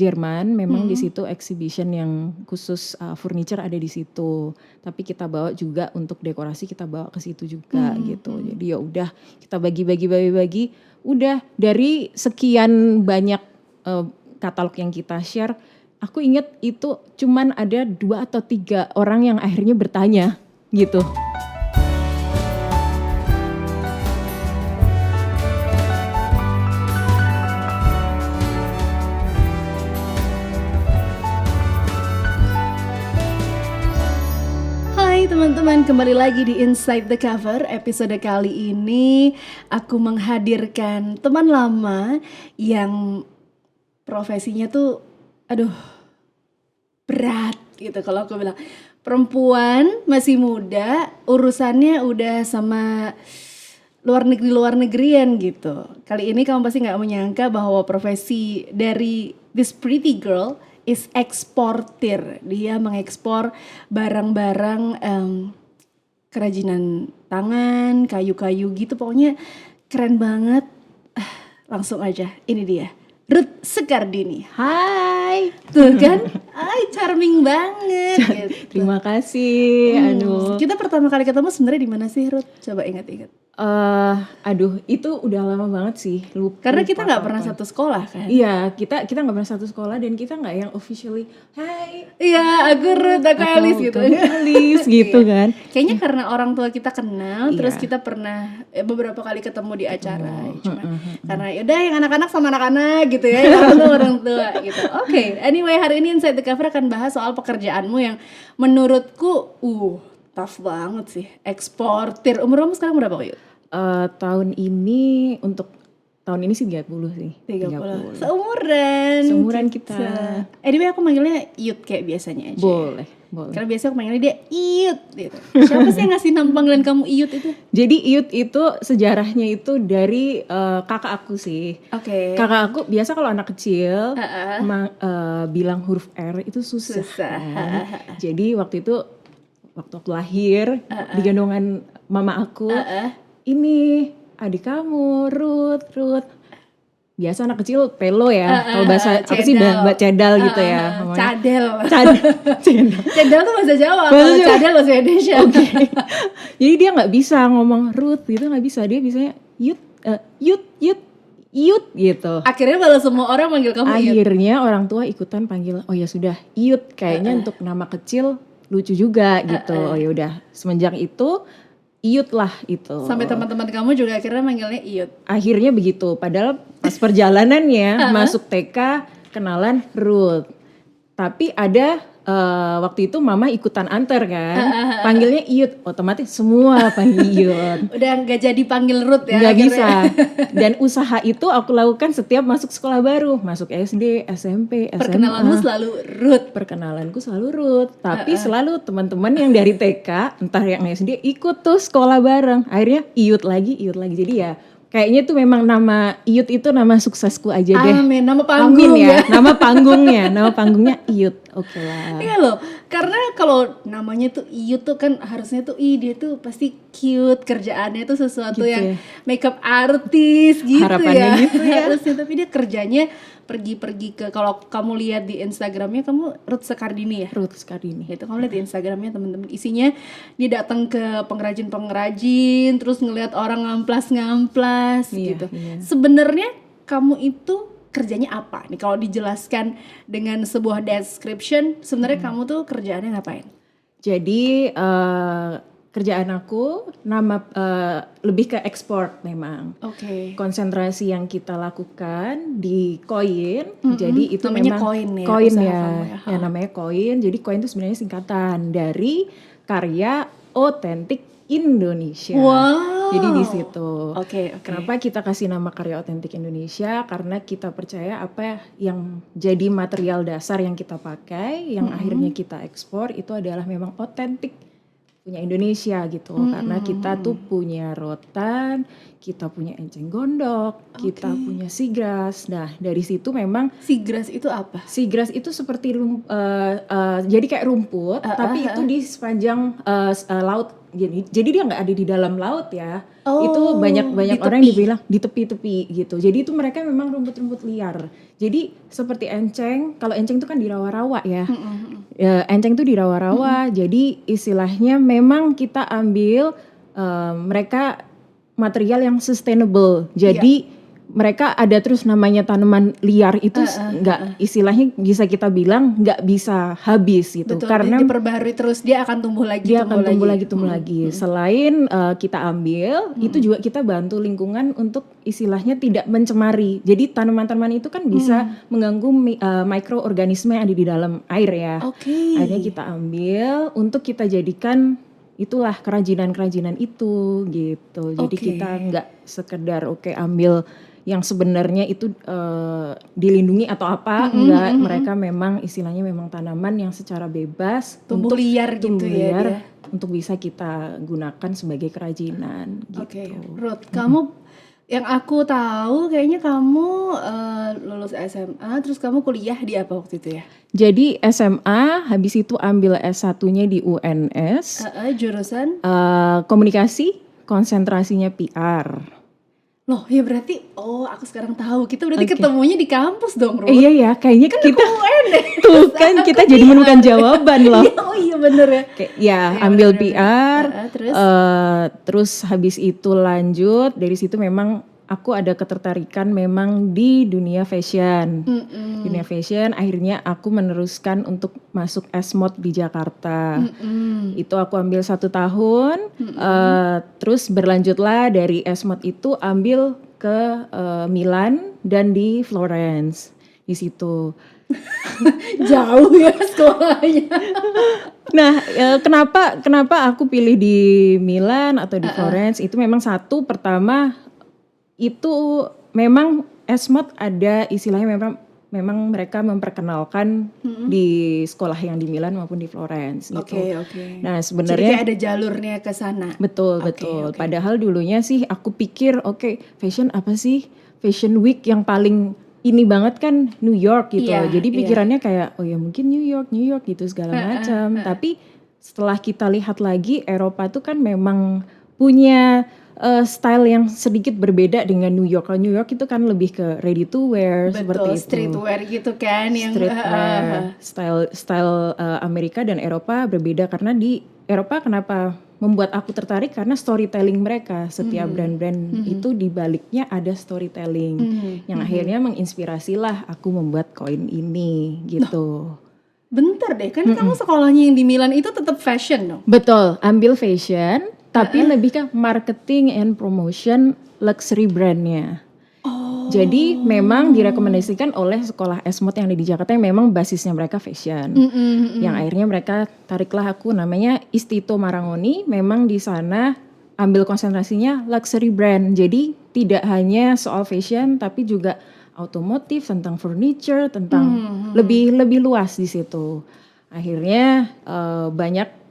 Jerman, memang di situ exhibition yang khusus furniture ada di situ. Tapi kita bawa juga untuk dekorasi, kita bawa ke situ juga gitu. Jadi ya udah kita bagi. Udah dari sekian banyak katalog yang kita share, aku inget itu cuman ada 2 atau 3 orang yang akhirnya bertanya gitu. Hai teman-teman, kembali lagi di Inside the Cover. Episode kali ini aku menghadirkan teman lama yang profesinya tuh berat gitu kalau aku bilang. Perempuan, masih muda, urusannya udah sama luar negerian gitu. Kali ini kamu pasti gak menyangka bahwa profesi dari this pretty girl is eksportir. Dia mengekspor barang-barang kerajinan tangan, kayu-kayu gitu, pokoknya keren banget. Langsung aja, ini dia, Ruth Sekardini. Hai. Tuh kan, charming banget gitu. Terima kasih. Kita pertama kali ketemu sebenarnya di mana sih, Ruth? Coba ingat-ingat. Itu udah lama banget sih. Karena kita nggak pernah satu sekolah kan? Iya, kita nggak pernah satu sekolah dan kita nggak yang officially, hai. Iya, aku Ruth, aku Alice gitu. Alice gitu kan. Kayaknya karena orang tua kita kenal, terus kita pernah beberapa kali ketemu di acara. Cuma karena yaudah yang anak-anak sama anak-anak gitu ya, yang orang tua gitu. Oke, anyway hari ini Inside the Cover akan bahas soal pekerjaanmu yang menurutku tough banget sih. Eksportir. Umur kamu sekarang berapa, Yud? Tahun ini sih 30 sih. 30. Seumuran kita. Anyway aku manggilnya Yud kayak biasanya aja. Boleh. Karena biasa aku manggilnya dia Iyut gitu. Siapa sih yang ngasih nama panggilan kamu Iyut itu? Jadi Iyut itu sejarahnya itu dari kakak aku sih. Oke. Kakak aku biasa kalau anak kecil bilang huruf R itu susah. Kan? Jadi waktu aku lahir di gendongan mama aku, ini adik kamu Ruth. Biasa anak kecil pelo ya, kalau bahasa apa sih mbak cadal gitu ya. Cadel. Cendal. Cadel tuh bahasa Jawa, kalau cadel bahasa Indonesia. Okay. Jadi dia nggak bisa ngomong Ruth gitu, nggak bisa. Dia bisanya Yut gitu. Akhirnya malah semua orang manggil kamu Yut. Akhirnya orang tua ikutan panggil, oh ya sudah Yut. Kayaknya untuk nama kecil lucu juga gitu. Oh ya udah, semenjak itu Iyut lah itu. Sampai teman-teman kamu juga akhirnya manggilnya Iyut. Akhirnya begitu. Padahal pas perjalanannya masuk TK kenalan Ruth. Tapi ada waktu itu mama ikutan antar kan. Panggilnya Iyut. Otomatis semua panggil Iyut. Udah gak jadi panggil Ruth ya. Gak bisa. Dan usaha itu aku lakukan setiap masuk sekolah baru. Masuk SD, SMP, SMA. Perkenalanmu selalu Ruth. Perkenalanku selalu Ruth. Tapi selalu teman-teman yang dari TK, entah yang SD, ikut tuh sekolah bareng. Akhirnya Iyut lagi. Jadi ya kayaknya tuh memang nama Iyut itu nama suksesku aja deh. Amin, nama panggung ya. Nama panggungnya Iyut. Oke lah. Iya loh, karena kalau namanya tuh Iyut tuh kan harusnya tuh dia tuh pasti cute, kerjaannya tuh sesuatu gitu yang ya. makeup artis gitu. Harapannya gitu ya. Harusnya, tapi dia kerjanya pergi ke, kalau kamu lihat di Instagramnya kamu Ruth Sekardini ya. Ruth Sekardini. Itu kamu lihat di Instagramnya teman-teman, isinya dia datang ke pengrajin, terus ngelihat orang ngamplas gitu. Iya. Sebenarnya kamu itu kerjanya apa nih kalau dijelaskan dengan sebuah description? Sebenarnya kamu tuh kerjaannya ngapain? Jadi kerjaan aku lebih ke ekspor memang. Oke. Konsentrasi yang kita lakukan di koin. Jadi itu namanya memang koin ya. Ya namanya koin. Jadi koin itu sebenarnya singkatan dari karya otentik Indonesia. Wow. Jadi di situ. Oke. Kenapa kita kasih nama karya otentik Indonesia? Karena kita percaya apa yang jadi material dasar yang kita pakai, yang akhirnya kita ekspor itu adalah memang otentik Indonesia gitu. Karena kita tuh punya rotan, kita punya enceng gondok, kita punya seagrass. Nah dari situ memang Seagrass itu apa? seagrass itu seperti jadi kayak rumput, tapi itu di sepanjang laut. Jadi dia nggak ada di dalam laut ya. Itu banyak di orang yang tepi. dibilang di tepi-tepi gitu. Jadi itu mereka memang rumput-rumput liar. Jadi seperti enceng, kalau enceng itu kan di rawa-rawa ya. Ya, enceng itu di rawa-rawa. Jadi istilahnya memang kita ambil mereka material yang sustainable. Jadi mereka ada terus namanya tanaman liar itu nggak istilahnya bisa kita bilang nggak bisa habis gitu. Betul, Karena diperbaharui terus, dia akan tumbuh lagi, dia akan tumbuh lagi. Selain kita ambil, itu juga kita bantu lingkungan untuk istilahnya tidak mencemari. Jadi tanaman-tanaman itu kan bisa mengganggu mikroorganisme yang ada di dalam air ya. Akhirnya kita ambil untuk kita jadikan itulah kerajinan-kerajinan itu gitu. Jadi kita nggak sekedar ambil yang sebenarnya itu dilindungi atau apa, enggak, mereka memang istilahnya memang tanaman yang secara bebas tumbuh liar tumbuh gitu ya liar dia. untuk bisa kita gunakan sebagai kerajinan gitu. Ruth, kamu yang aku tahu kayaknya kamu lulus SMA terus kamu kuliah di apa waktu itu ya? Jadi SMA habis itu ambil S1-nya di UNS, Jurusan? komunikasi, konsentrasinya PR. Loh ya berarti, aku sekarang tahu, kita berarti ketemunya di kampus dong, Ruth. Iya ya, kayaknya kan kita deh. tuh kan kita jadi menemukan jawaban loh. Oh iya bener ya. Ya ambil PR, terus habis itu lanjut dari situ memang aku ada ketertarikan memang di dunia fashion. Dunia fashion, akhirnya aku meneruskan untuk masuk S-Mode di Jakarta. Itu aku ambil 1 tahun, terus berlanjutlah dari S-Mode itu ambil ke Milan dan di Florence di situ. Jauh ya sekolahnya. Nah, kenapa aku pilih di Milan atau di Florence? Itu memang satu, pertama itu memang S-Mode ada istilahnya memang mereka memperkenalkan di sekolah yang di Milan maupun di Florence gitu. Nah, sebenarnya jadi kayak ada jalurnya ke sana. Betul. Padahal dulunya sih aku pikir fashion apa sih? Fashion Week yang paling ini banget kan New York gitu. Jadi pikirannya kayak mungkin New York gitu segala macam. Tapi setelah kita lihat lagi Eropa tuh kan memang punya style yang sedikit berbeda dengan New York. Kalau New York itu kan lebih ke ready to wear seperti itu. Streetwear gitu kan yang streetwear. Style Amerika dan Eropa berbeda karena di Eropa kenapa membuat aku tertarik karena storytelling mereka. Setiap brand-brand itu di baliknya ada storytelling yang akhirnya menginspirasilah aku membuat koin ini gitu. Bentar deh, kan kamu sekolahnya yang di Milan itu tetap fashion dong? Betul, ambil fashion tapi lebih ke marketing and promotion luxury brandnya. Jadi memang direkomendasikan oleh sekolah S-Mode yang ada di Jakarta yang memang basisnya mereka fashion. Yang akhirnya mereka tariklah aku namanya Istito Marangoni. Memang di sana ambil konsentrasinya luxury brand. Jadi tidak hanya soal fashion tapi juga otomotif, tentang furniture, tentang lebih luas di situ. Akhirnya banyak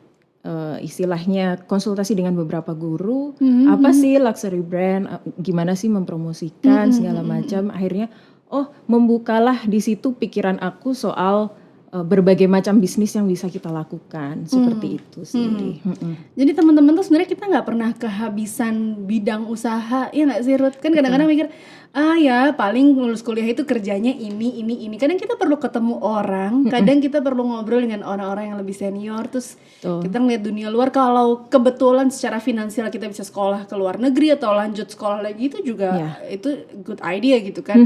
istilahnya konsultasi dengan beberapa guru, apa sih luxury brand, gimana sih mempromosikan segala macam. Akhirnya membukalah di situ pikiran aku soal berbagai macam bisnis yang bisa kita lakukan seperti itu sih. Jadi teman-teman tuh sebenarnya kita nggak pernah kehabisan bidang usaha, ya nggak sih Ruth? Kan kadang-kadang mikir ya paling lulus kuliah itu kerjanya ini. Kadang kita perlu ketemu orang, kadang kita perlu ngobrol dengan orang-orang yang lebih senior, terus kita ngeliat dunia luar. Kalau kebetulan secara finansial kita bisa sekolah ke luar negeri atau lanjut sekolah lagi, itu juga itu good idea gitu kan.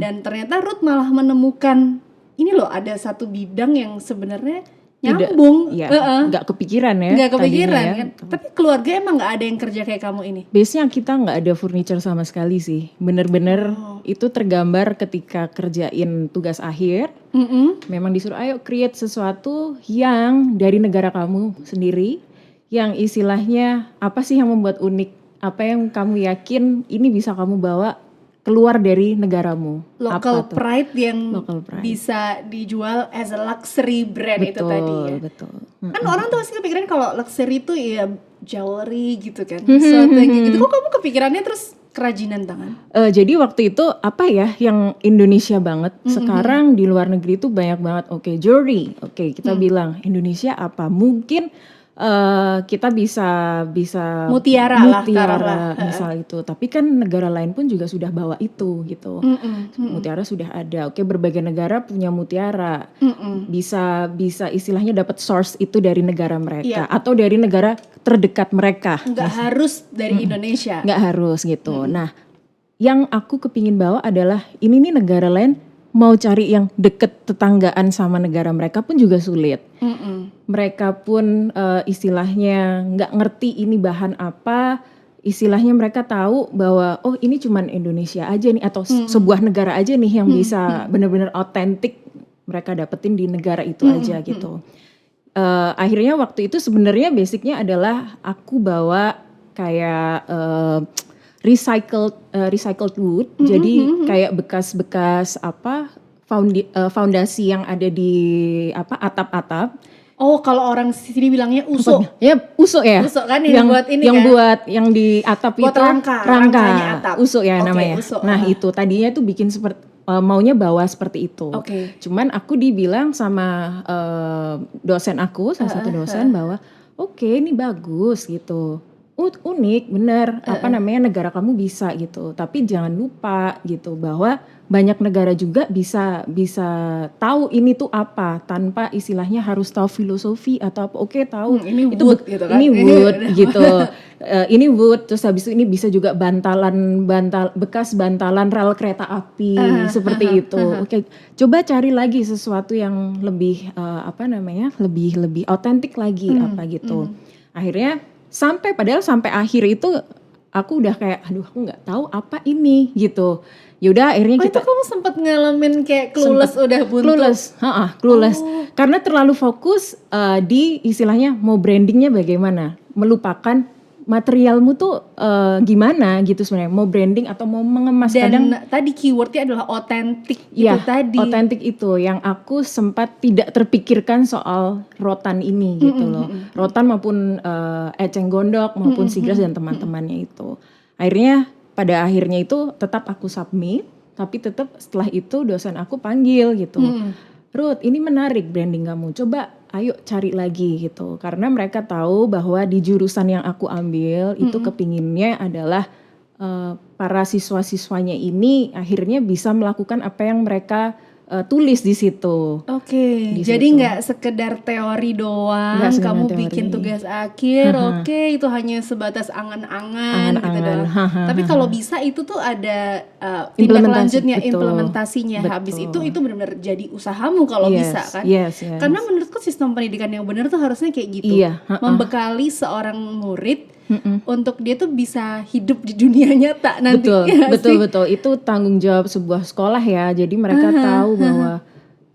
Dan ternyata Ruth malah menemukan ini loh, ada satu bidang yang sebenarnya nyambung. Nggak kepikiran ya. Nggak kepikiran kan. Tapi keluarga emang nggak ada yang kerja kayak kamu ini? Biasanya kita nggak ada furniture sama sekali sih. Bener-bener itu tergambar ketika kerjain tugas akhir. Memang disuruh ayo create sesuatu yang dari negara kamu sendiri. Yang istilahnya apa sih yang membuat unik. Apa yang kamu yakin ini bisa kamu bawa keluar dari negaramu. Local pride yang bisa dijual as a luxury brand. Itu tadi ya. Betul. Kan orang tuh pasti kepikiran kalau luxury itu ya jewelry gitu kan, sesuatu yang kayak gitu. Kok kamu kepikirannya terus kerajinan tangan? Jadi waktu itu apa ya yang Indonesia banget. Sekarang di luar negeri itu banyak banget. Oke, jewelry. Oke, kita bilang Indonesia apa? Mungkin kita bisa Mutiara lah, taruhlah. misal itu. Tapi kan negara lain pun juga sudah bawa itu gitu. Mutiara sudah ada. Oke, berbagai negara punya mutiara. Bisa istilahnya dapat source itu dari negara mereka atau dari negara terdekat mereka. Nggak harus dari Indonesia. Nggak harus gitu. Nah, yang aku kepingin bawa adalah ini nih negara lain mau cari yang deket tetanggaan sama negara mereka pun juga sulit. Mereka pun istilahnya nggak ngerti ini bahan apa. Istilahnya mereka tahu bahwa oh ini cuman Indonesia aja nih atau sebuah negara aja nih yang bisa benar-benar otentik mereka dapetin di negara itu aja gitu. Akhirnya waktu itu sebenarnya basicnya adalah aku bawa kayak recycled wood, jadi kayak bekas-bekas apa fondasi yang ada di apa atap-atap. Oh, kalau orang sini bilangnya uso. Ya usuk ya. Usuk kan yang buat ini yang kan? buat yang di atap Buat itu rangkanya atap. usuk ya Oke, namanya. usuk. Nah itu tadinya tuh bikin seperti maunya bawa seperti itu. Oke. Cuman aku dibilang sama dosen aku, salah satu dosen bahwa oke, ini bagus gitu. Unik bener apa namanya negara kamu bisa gitu, tapi jangan lupa gitu bahwa banyak negara juga bisa tahu ini tuh apa tanpa istilahnya harus tahu filosofi atau apa. Oke, tahu ini itu wood gitu kan. ini wood gitu. Ini wood terus habis itu ini bisa juga bekas bantalan rel kereta api seperti itu. Oke, coba cari lagi sesuatu yang lebih apa namanya lebih otentik lagi apa gitu. Akhirnya sampai akhir itu aku udah kayak aduh aku nggak tahu apa ini gitu. Yaudah akhirnya Oh, kita itu kamu sempat ngalamin kayak clueless udah buntu. clueless karena terlalu fokus di istilahnya mau brandingnya bagaimana, melupakan materialmu tuh gimana gitu sebenarnya, mau branding atau mau mengemas. Dan tadi keywordnya adalah otentik ya, itu tadi. otentik itu yang aku sempat tidak terpikirkan soal rotan ini gitu loh. Rotan maupun eceng gondok maupun sigras dan teman-temannya itu. Akhirnya pada akhirnya itu tetap aku submit, tapi tetap setelah itu dosen aku panggil gitu. Ruth, ini menarik branding kamu. Coba ayo cari lagi gitu. Karena mereka tahu bahwa di jurusan yang aku ambil itu kepinginnya adalah para siswa-siswanya ini akhirnya bisa melakukan apa yang mereka tulis di situ. Oke, jadi nggak sekedar teori doang, kamu teori. Bikin tugas akhir, oke, itu hanya sebatas angan-angan gitu doang. Tapi kalau bisa itu tuh ada tindak lanjutnya, implementasinya. Habis itu benar-benar jadi usahamu kalau bisa kan. Karena menurutku sistem pendidikan yang benar tuh harusnya kayak gitu. Membekali seorang murid untuk dia tuh bisa hidup di dunia nyata nanti. Betul. Itu tanggung jawab sebuah sekolah ya. Jadi mereka tahu bahwa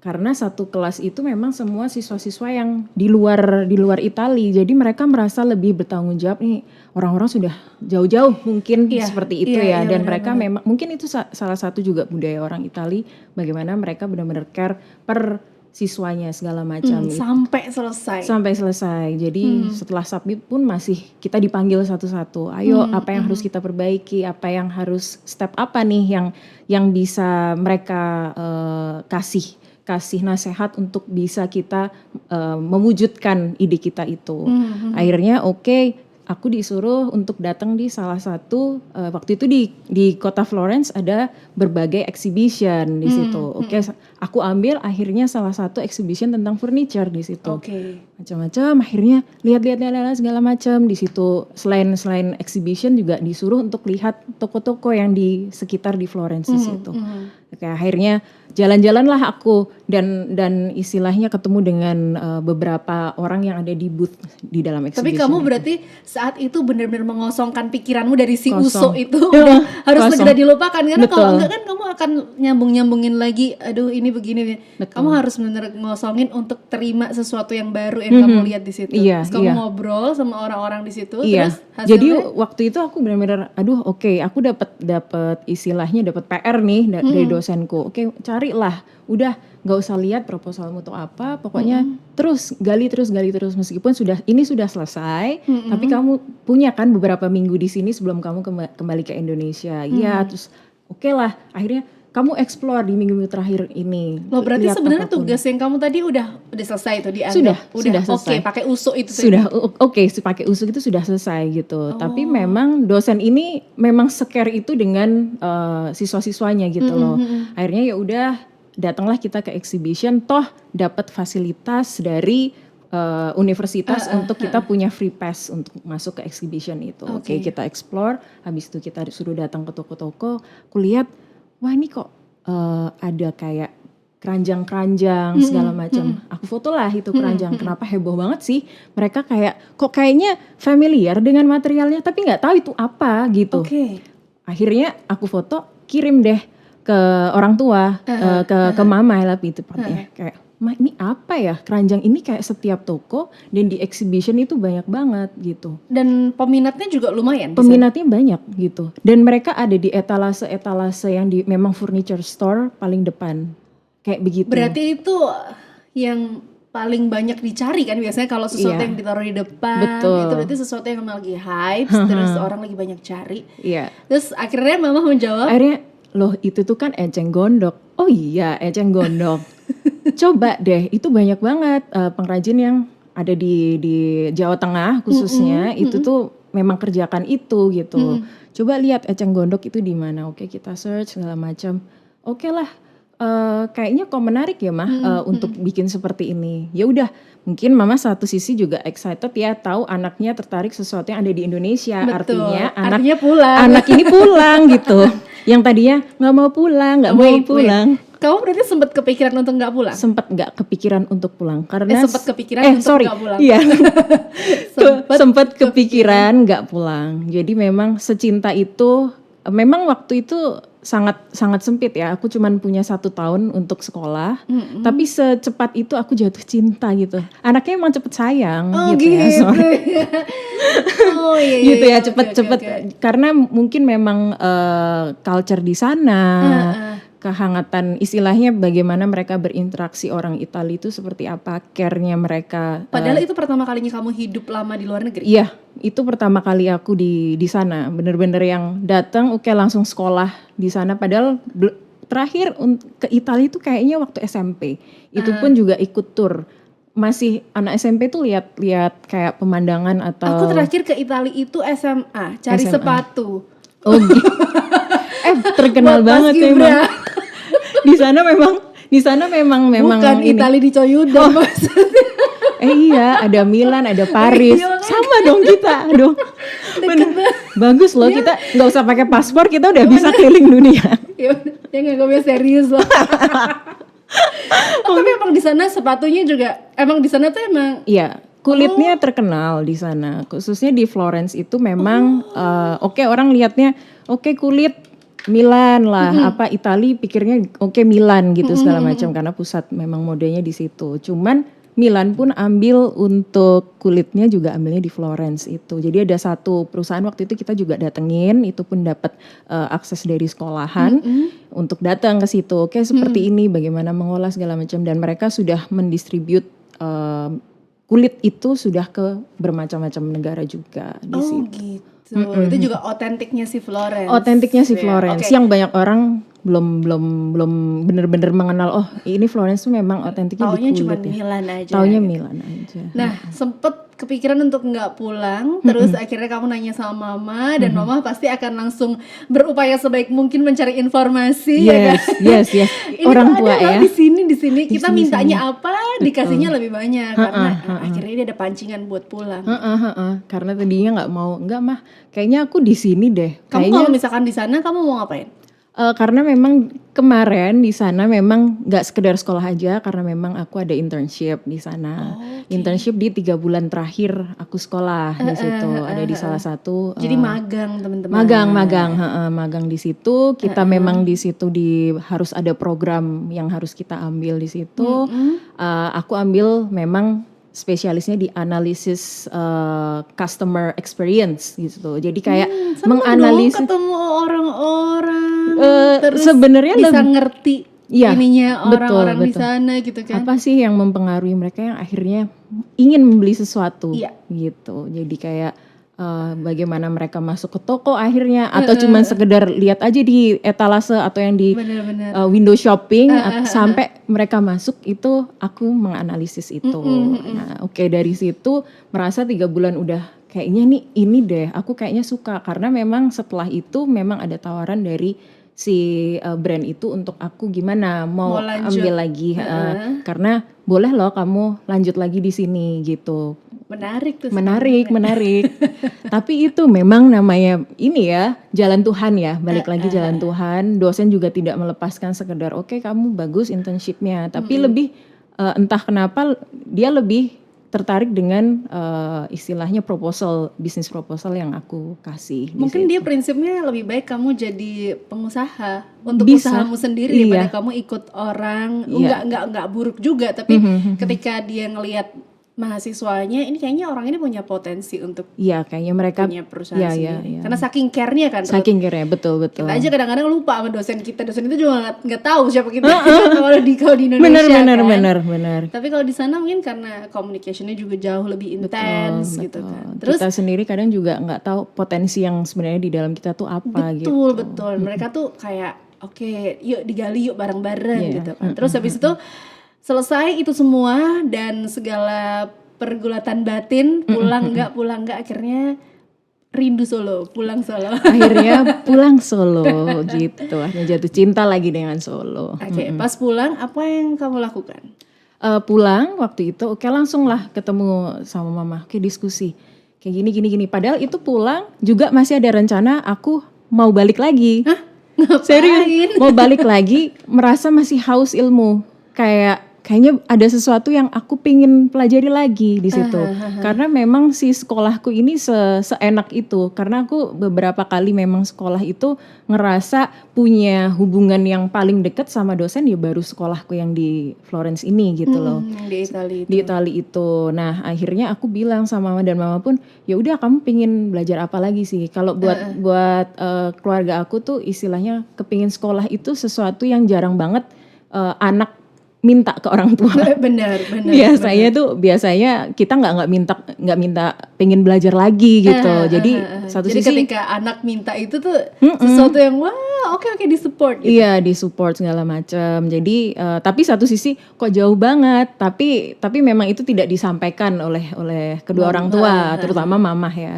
karena satu kelas itu memang semua siswa-siswa yang di luar Itali. Jadi mereka merasa lebih bertanggung jawab nih. Orang-orang sudah jauh-jauh mungkin seperti itu ya. Dan mereka memang mungkin itu salah satu juga budaya orang Itali. Bagaimana mereka benar-benar care per siswanya segala macam sampai selesai. Jadi setelah submit pun masih kita dipanggil satu-satu. Ayo apa yang harus kita perbaiki, apa yang harus step apa nih yang bisa mereka kasih nasihat untuk bisa kita mewujudkan ide kita itu. Akhirnya aku disuruh untuk datang di salah satu waktu itu di kota Florence ada berbagai exhibition di situ. Aku ambil akhirnya salah satu exhibition tentang furniture di situ. Macam-macam akhirnya lihat segala macam di situ. Selain exhibition juga disuruh untuk lihat toko-toko yang di sekitar di Florence di situ. Akhirnya jalan-jalanlah aku dan istilahnya ketemu dengan beberapa orang yang ada di booth di dalam exhibition. Tapi kamu berarti saat itu benar-benar mengosongkan pikiranmu dari si uso itu udah harus segera dilupakan karena kalau enggak kan kamu akan nyambungin lagi, aduh ini begini. Betul. Kamu harus benar ngosongin untuk terima sesuatu yang baru yang kamu lihat di situ. Iya, Terus kamu iya. ngobrol sama orang-orang di situ, Iya. terus hasilnya Jadi waktu itu aku benar-benar aduh oke, aku dapat istilahnya dapat PR nih dari dosenku. Oke, carilah. Udah nggak usah lihat proposalmu tuh apa, pokoknya terus gali terus meskipun ini sudah selesai, tapi kamu punya kan beberapa minggu di sini sebelum kamu kembali ke Indonesia. Iya, terus oke lah, akhirnya kamu explore di minggu terakhir ini. Loh, berarti Lihat sebenarnya apapun. tugas yang kamu tadi udah selesai tuh dianggap. Sudah selesai. Oke, pakai usuk itu tadi. Sudah oke, pakai usuk itu sudah selesai gitu. Tapi memang dosen ini memang scare itu dengan siswa-siswanya gitu loh. Akhirnya ya udah datanglah kita ke exhibition, toh dapat fasilitas dari universitas untuk kita punya free pass untuk masuk ke exhibition itu. Oke, kita explore, habis itu kita suruh datang ke toko-toko, aku lihat wah ini kok ada kayak keranjang-keranjang segala macam. Aku foto lah itu keranjang. Kenapa heboh banget sih? Mereka kayaknya familiar dengan materialnya tapi nggak tahu itu apa gitu. Oke. Akhirnya aku foto, kirim deh ke orang tua, ke mama lah itu tepatnya. Kayak, "Ma, ini apa ya? Keranjang ini kayak setiap toko dan di exhibition itu banyak banget gitu." Dan peminatnya juga lumayan. Peminatnya banyak gitu. Dan mereka ada di etalase-etalase yang memang furniture store paling depan. Kayak begitu. Berarti itu yang paling banyak dicari kan biasanya kalau sesuatu yang ditaruh di depan. Betul. Itu berarti sesuatu yang lagi hype, terus orang lagi banyak cari. Iya. Terus akhirnya mama menjawab, Akhirnya, loh itu tuh kan eceng gondok. Oh iya, eceng gondok. Coba deh, itu banyak banget pengrajin yang ada di Jawa Tengah khususnya, itu tuh memang kerjakan itu gitu. Coba lihat eceng gondok itu di mana. Oke, kita search segala macam. Oke lah, kayaknya kok menarik ya mah untuk bikin seperti ini. Ya udah, mungkin mama satu sisi juga excited ya tahu anaknya tertarik sesuatu yang ada di Indonesia. betul. Artinya Pulang. anak ini pulang gitu. Yang tadinya nggak mau pulang. Kamu berarti sempat kepikiran untuk nggak pulang? Sempat nggak kepikiran untuk pulang karena sempat kepikiran untuk nggak pulang. Iya. Sempat kepikiran nggak pulang. Jadi memang secinta itu, memang waktu itu sangat sempit ya. Aku cuman punya 1 tahun untuk sekolah, tapi secepat itu aku jatuh cinta gitu. Anaknya emang cepet sayang gitu ya. Sorry. Iya, Gitu ya, cepet-cepet. Karena mungkin memang culture di sana, kehangatan istilahnya bagaimana mereka berinteraksi orang Italia itu seperti apa, care-nya mereka. Padahal itu pertama kalinya kamu hidup lama di luar negeri. Iya, itu pertama kali aku di sana, bener-bener yang datang, oke langsung sekolah di sana. Padahal terakhir ke Italia itu kayaknya waktu SMP, itu pun juga ikut tur. Masih anak SMP tuh lihat kayak pemandangan atau. Aku terakhir ke Italia itu SMA, cari sepatu. Oh gitu. Terkenal banget memang. Di sana memang Bukan ini. Italia di Coyudan maksudnya. Iya, ada Milan, ada Paris. Sama dong kita, aduh. Bener. Bagus loh, kita nggak usah pakai paspor, kita udah bisa keliling dunia. Ya nggak gue serius loh. Tapi emang di sana sepatunya juga, emang di sana tuh emang. Iya, kulitnya terkenal di sana, khususnya di Florence itu memang oke, orang lihatnya oke kulit Milan lah, apa Itali pikirnya oke Milan gitu segala macam karena pusat memang modenya di situ. Cuman Milan pun ambil untuk kulitnya juga ambilnya di Florence itu. Jadi ada satu perusahaan waktu itu kita juga datengin, itu pun dapat akses dari sekolahan untuk datang ke situ. Oke seperti ini, bagaimana mengolah segala macam, dan mereka sudah mendistribute kulit itu sudah ke bermacam-macam negara juga di situ. Gitu. Itu juga otentiknya si Florence. Otentiknya si Florence, yang banyak orang belum benar-benar mengenal. Oh, ini Florence tuh memang otentiknya di kulit. Taunya cuma Milan aja. Taunya Milan aja. Nah, sempet kepikiran untuk nggak pulang, terus akhirnya kamu nanya sama mama, dan mama pasti akan langsung berupaya sebaik mungkin mencari informasi. Yes. Ini Orang tuh tua ada ya. Di sini kita mintanya apa, dikasihnya lebih banyak karena akhirnya dia ada pancingan buat pulang. Karena tadinya nggak mah, kayaknya aku di sini deh. Kamu kalau misalkan di sana kamu mau ngapain? Karena memang kemarin di sana memang nggak sekedar sekolah aja, karena memang aku ada internship di sana. Internship di 3 bulan terakhir aku sekolah di situ. Ada di salah satu Jadi magang teman-teman. magang di situ. Kita memang di situ harus ada program yang harus kita ambil di situ. Aku ambil memang spesialisnya di analisis customer experience gitu. Jadi kayak menganalisis ketemu orang-orang terus sebenarnya bisa ngerti Iya, ininya orang-orang di betul. sana gitu kan. Apa sih yang mempengaruhi mereka yang akhirnya ingin membeli sesuatu Iya. gitu. Jadi kayak bagaimana mereka masuk ke toko akhirnya, atau cuman sekedar lihat aja di etalase atau yang di Benar-benar. window shopping sampai mereka masuk, itu aku menganalisis itu. Nah, oke, dari situ merasa 3 bulan udah kayaknya nih ini deh aku kayaknya suka, karena memang setelah itu memang ada tawaran dari si brand itu untuk aku gimana mau lanjut. ambil lagi karena boleh loh kamu lanjut lagi di sini gitu. Menarik tuh. Menarik. Tapi itu memang namanya ini ya, jalan Tuhan ya, balik lagi jalan Tuhan. Dosen juga tidak melepaskan sekedar oke, kamu bagus internshipnya, tapi lebih entah kenapa dia lebih tertarik dengan istilahnya bisnis proposal yang aku kasih. Mungkin dia prinsipnya lebih baik kamu jadi pengusaha untuk Bisa. usahamu sendiri daripada kamu ikut orang. Enggak buruk juga, tapi ketika dia ngelihat mahasiswanya ini kayaknya orang ini punya potensi untuk Iya, kayaknya mereka punya perusahaan sendiri. Karena saking care-nya kan. saking kira betul. Kita aja kadang-kadang lupa sama dosen kita. Dosen itu juga nggak tahu siapa kita kalau di Indonesia Benar. Tapi kalau di sana mungkin karena communication-nya juga jauh lebih intens gitu kan. Terus kita sendiri kadang juga nggak tahu potensi yang sebenarnya di dalam kita tuh apa gitu. betul. Mereka tuh kayak oke, yuk digali yuk bareng-bareng gitu kan. Terus habis itu selesai itu semua dan segala pergulatan batin, pulang nggak akhirnya rindu Solo, pulang Solo. Akhirnya pulang Solo gitu. Akhirnya jatuh cinta lagi dengan Solo. Oke, pas pulang apa yang kamu lakukan? Pulang waktu itu oke, langsung lah ketemu sama mama, oke, diskusi kayak gini. Padahal itu pulang juga masih ada rencana aku mau balik lagi. Hah? Ngapain? Serius, mau balik lagi, merasa masih haus ilmu. Kayaknya ada sesuatu yang aku pingin pelajari lagi di situ. Karena memang si sekolahku ini seenak itu. Karena aku beberapa kali memang sekolah itu ngerasa punya hubungan yang paling dekat sama dosen ya baru sekolahku yang di Florence ini gitu loh. Di Italia itu. Di Italia itu. Nah, akhirnya aku bilang sama mama, dan mama pun ya udah kamu pingin belajar apa lagi sih? Kalau buat keluarga aku tuh istilahnya kepingin sekolah itu sesuatu yang jarang banget anak minta ke orang tua. Benar. Biasanya kita nggak minta pengen belajar lagi gitu. Jadi satu Jadi sisi ketika anak minta itu tuh sesuatu yang wah oke disupport gitu. iya, disupport segala macam. Jadi tapi satu sisi kok jauh banget. Tapi memang itu tidak disampaikan oleh kedua orang tua, terutama mamah ya.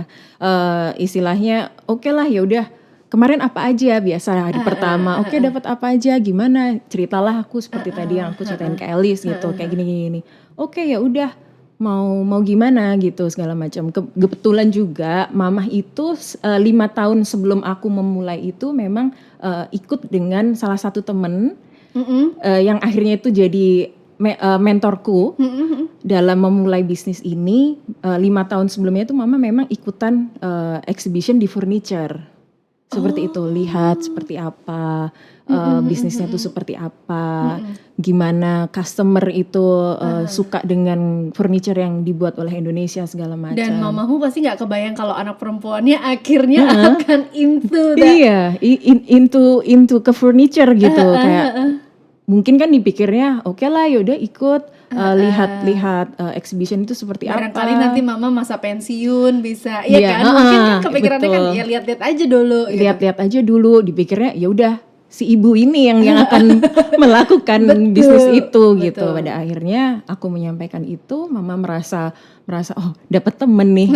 Istilahnya oke lah, ya udah. Kemarin apa aja, biasa hari pertama, oke, dapat apa aja, gimana, ceritalah aku seperti tadi yang aku ceritain ke Elis gitu, kayak gini. Oke, ya udah, mau gimana gitu segala macam. Kebetulan juga mamah itu 5 tahun sebelum aku memulai itu memang ikut dengan salah satu temen yang akhirnya itu jadi mentorku dalam memulai bisnis ini. 5 tahun sebelumnya itu mama memang ikutan exhibition di furniture. Seperti itu, lihat seperti apa, bisnisnya itu seperti apa, gimana customer itu suka dengan furniture yang dibuat oleh Indonesia segala macam. Dan mamamu pasti nggak kebayang kalau anak perempuannya akhirnya akan into that. Iya, into ke furniture gitu, kayak mungkin kan dipikirnya oke lah, yaudah ikut lihat exhibition itu seperti apa. Barangkali nanti mama masa pensiun bisa, ya kan? Mungkin kan kepikirannya kan ya lihat-lihat aja dulu. Lihat-lihat aja dulu, dipikirnya ya udah si ibu ini yang akan melakukan bisnis itu gitu. Pada akhirnya aku menyampaikan itu, mama merasa oh dapat temen nih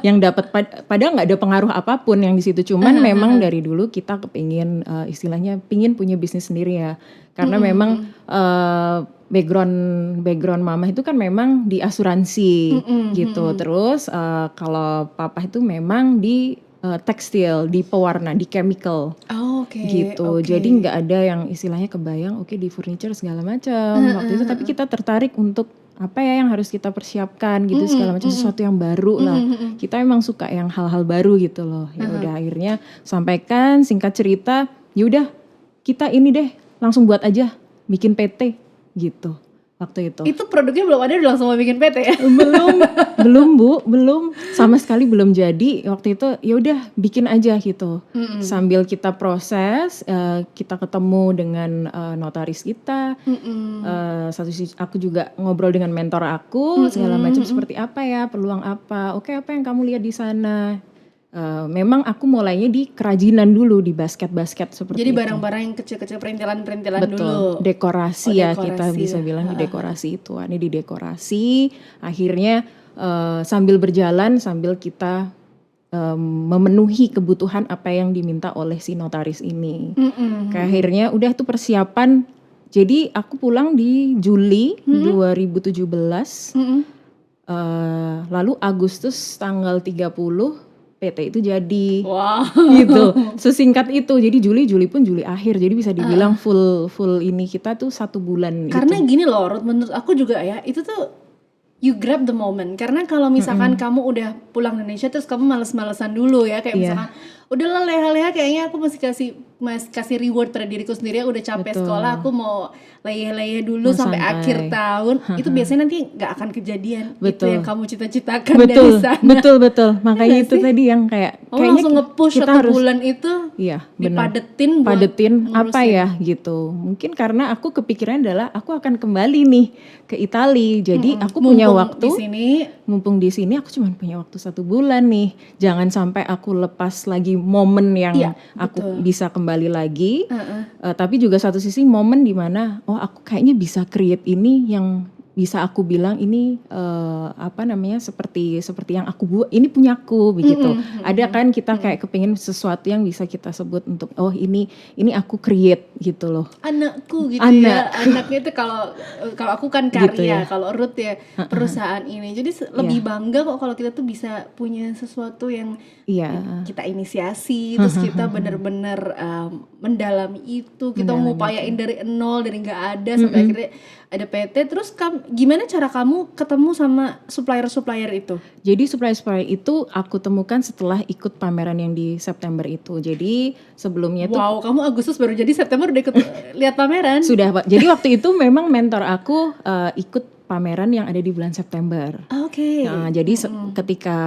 yang dapat, padahal nggak ada pengaruh apapun yang di situ. Cuman memang dari dulu kita kepingin istilahnya pingin punya bisnis sendiri ya, karena memang background mama itu kan memang di asuransi gitu. Terus kalau papa itu memang di tekstil, di pewarna, di chemical. Oke, gitu. oke. Jadi nggak ada yang istilahnya kebayang oke di furniture segala macam waktu itu, tapi kita tertarik untuk apa ya yang harus kita persiapkan gitu segala macam, sesuatu yang baru lah. Kita emang suka yang hal-hal baru gitu loh. Ya udah akhirnya sampaikan, singkat cerita, ya udah kita ini deh langsung buat aja bikin PT gitu waktu itu. Itu produknya belum ada udah langsung mau bikin PT ya? belum Bu, belum sama sekali belum jadi. Waktu itu ya udah bikin aja gitu. Sambil kita proses, kita ketemu dengan notaris kita. Satu sisi aku juga ngobrol dengan mentor aku segala macam seperti apa ya, peluang apa. Oke, apa yang kamu lihat di sana? Memang aku mulainya di kerajinan dulu, di basket-basket seperti Jadi itu. barang-barang yang kecil-kecil perintilan-perintilan dulu. Betul, dekorasi Oh, ya kita dekorasi bisa ya. bilang di dekorasi itu. Ini di dekorasi, akhirnya sambil berjalan, sambil kita memenuhi kebutuhan apa yang diminta oleh si notaris ini. Kayak akhirnya udah tuh persiapan. Jadi aku pulang di Juli 2017, lalu Agustus tanggal 30 PT itu jadi. Wow. Gitu, sesingkat itu. Jadi Juli pun Juli akhir, jadi bisa dibilang full ini kita tuh 1 bulan. Karena gini loh Ruth, menurut aku juga ya, itu tuh you grab the moment. Karena kalau misalkan kamu udah pulang Indonesia terus kamu males-malesan dulu ya, kayak misalkan udahlah leha-leha, kayaknya aku masih kasih reward pada diriku sendiri, udah capek sekolah, aku mau leha-leha dulu sampai santai. akhir tahun. Itu biasanya nanti nggak akan kejadian. Itu Betul. yang kamu cita-citakan dari sana. Betul. Makanya itu tadi yang kayak Kamu langsung nge-push kita 1 harus bulan itu iya, benar. dipadetin buat Padetin apa ngurusin. ya gitu. Mungkin karena aku kepikiran adalah aku akan kembali nih ke Itali. Jadi aku punya Mumpung waktu. di sini. Mumpung di sini aku cuma punya waktu 1 bulan nih. Jangan sampai aku lepas lagi momen yang Iya, aku bisa kembali lagi. Tapi juga satu sisi momen dimana aku kayaknya bisa create ini yang bisa aku bilang ini apa namanya seperti yang aku buat, ini punyaku begitu. Ada kan kita kayak kepingin sesuatu yang bisa kita sebut untuk ini aku create gitu loh. Anakku gitu ya. Anaknya itu kalau aku kan karya, Gitu ya. kalau Ruth ya perusahaan ini. Jadi lebih bangga kok kalau kita tuh bisa punya sesuatu yang Iya. kita inisiasi, terus kita bener-bener mendalami itu, kita ngupayain dari nol, dari nggak ada sampai akhirnya ada PT. Terus gimana cara kamu ketemu sama supplier-supplier itu? Jadi supplier itu aku temukan setelah ikut pameran yang di September itu. Jadi sebelumnya itu Wow, kamu Agustus baru jadi September udah ikut lihat pameran. sudah Pak. Jadi waktu itu memang mentor aku ikut pameran yang ada di bulan September. Oke. Nah, jadi ketika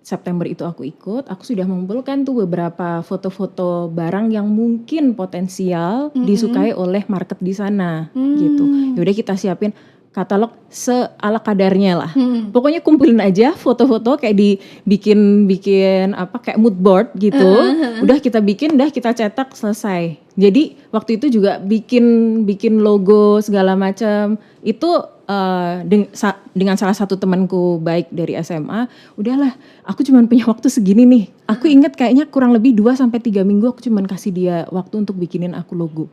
September itu aku ikut, aku sudah mengumpulkan tuh beberapa foto-foto barang yang mungkin potensial disukai oleh market di sana gitu. Yaudah kita siapin katalog seala kadarnya lah. Pokoknya kumpulin aja foto-foto kayak dibikin apa kayak mood board gitu. Udah kita bikin, kita cetak, selesai. Jadi waktu itu juga bikin logo segala macam. Itu dengan salah satu temanku baik dari SMA, udahlah aku cuma punya waktu segini nih. Aku ingat kayaknya kurang lebih 2-3 minggu aku cuma kasih dia waktu untuk bikinin aku logo.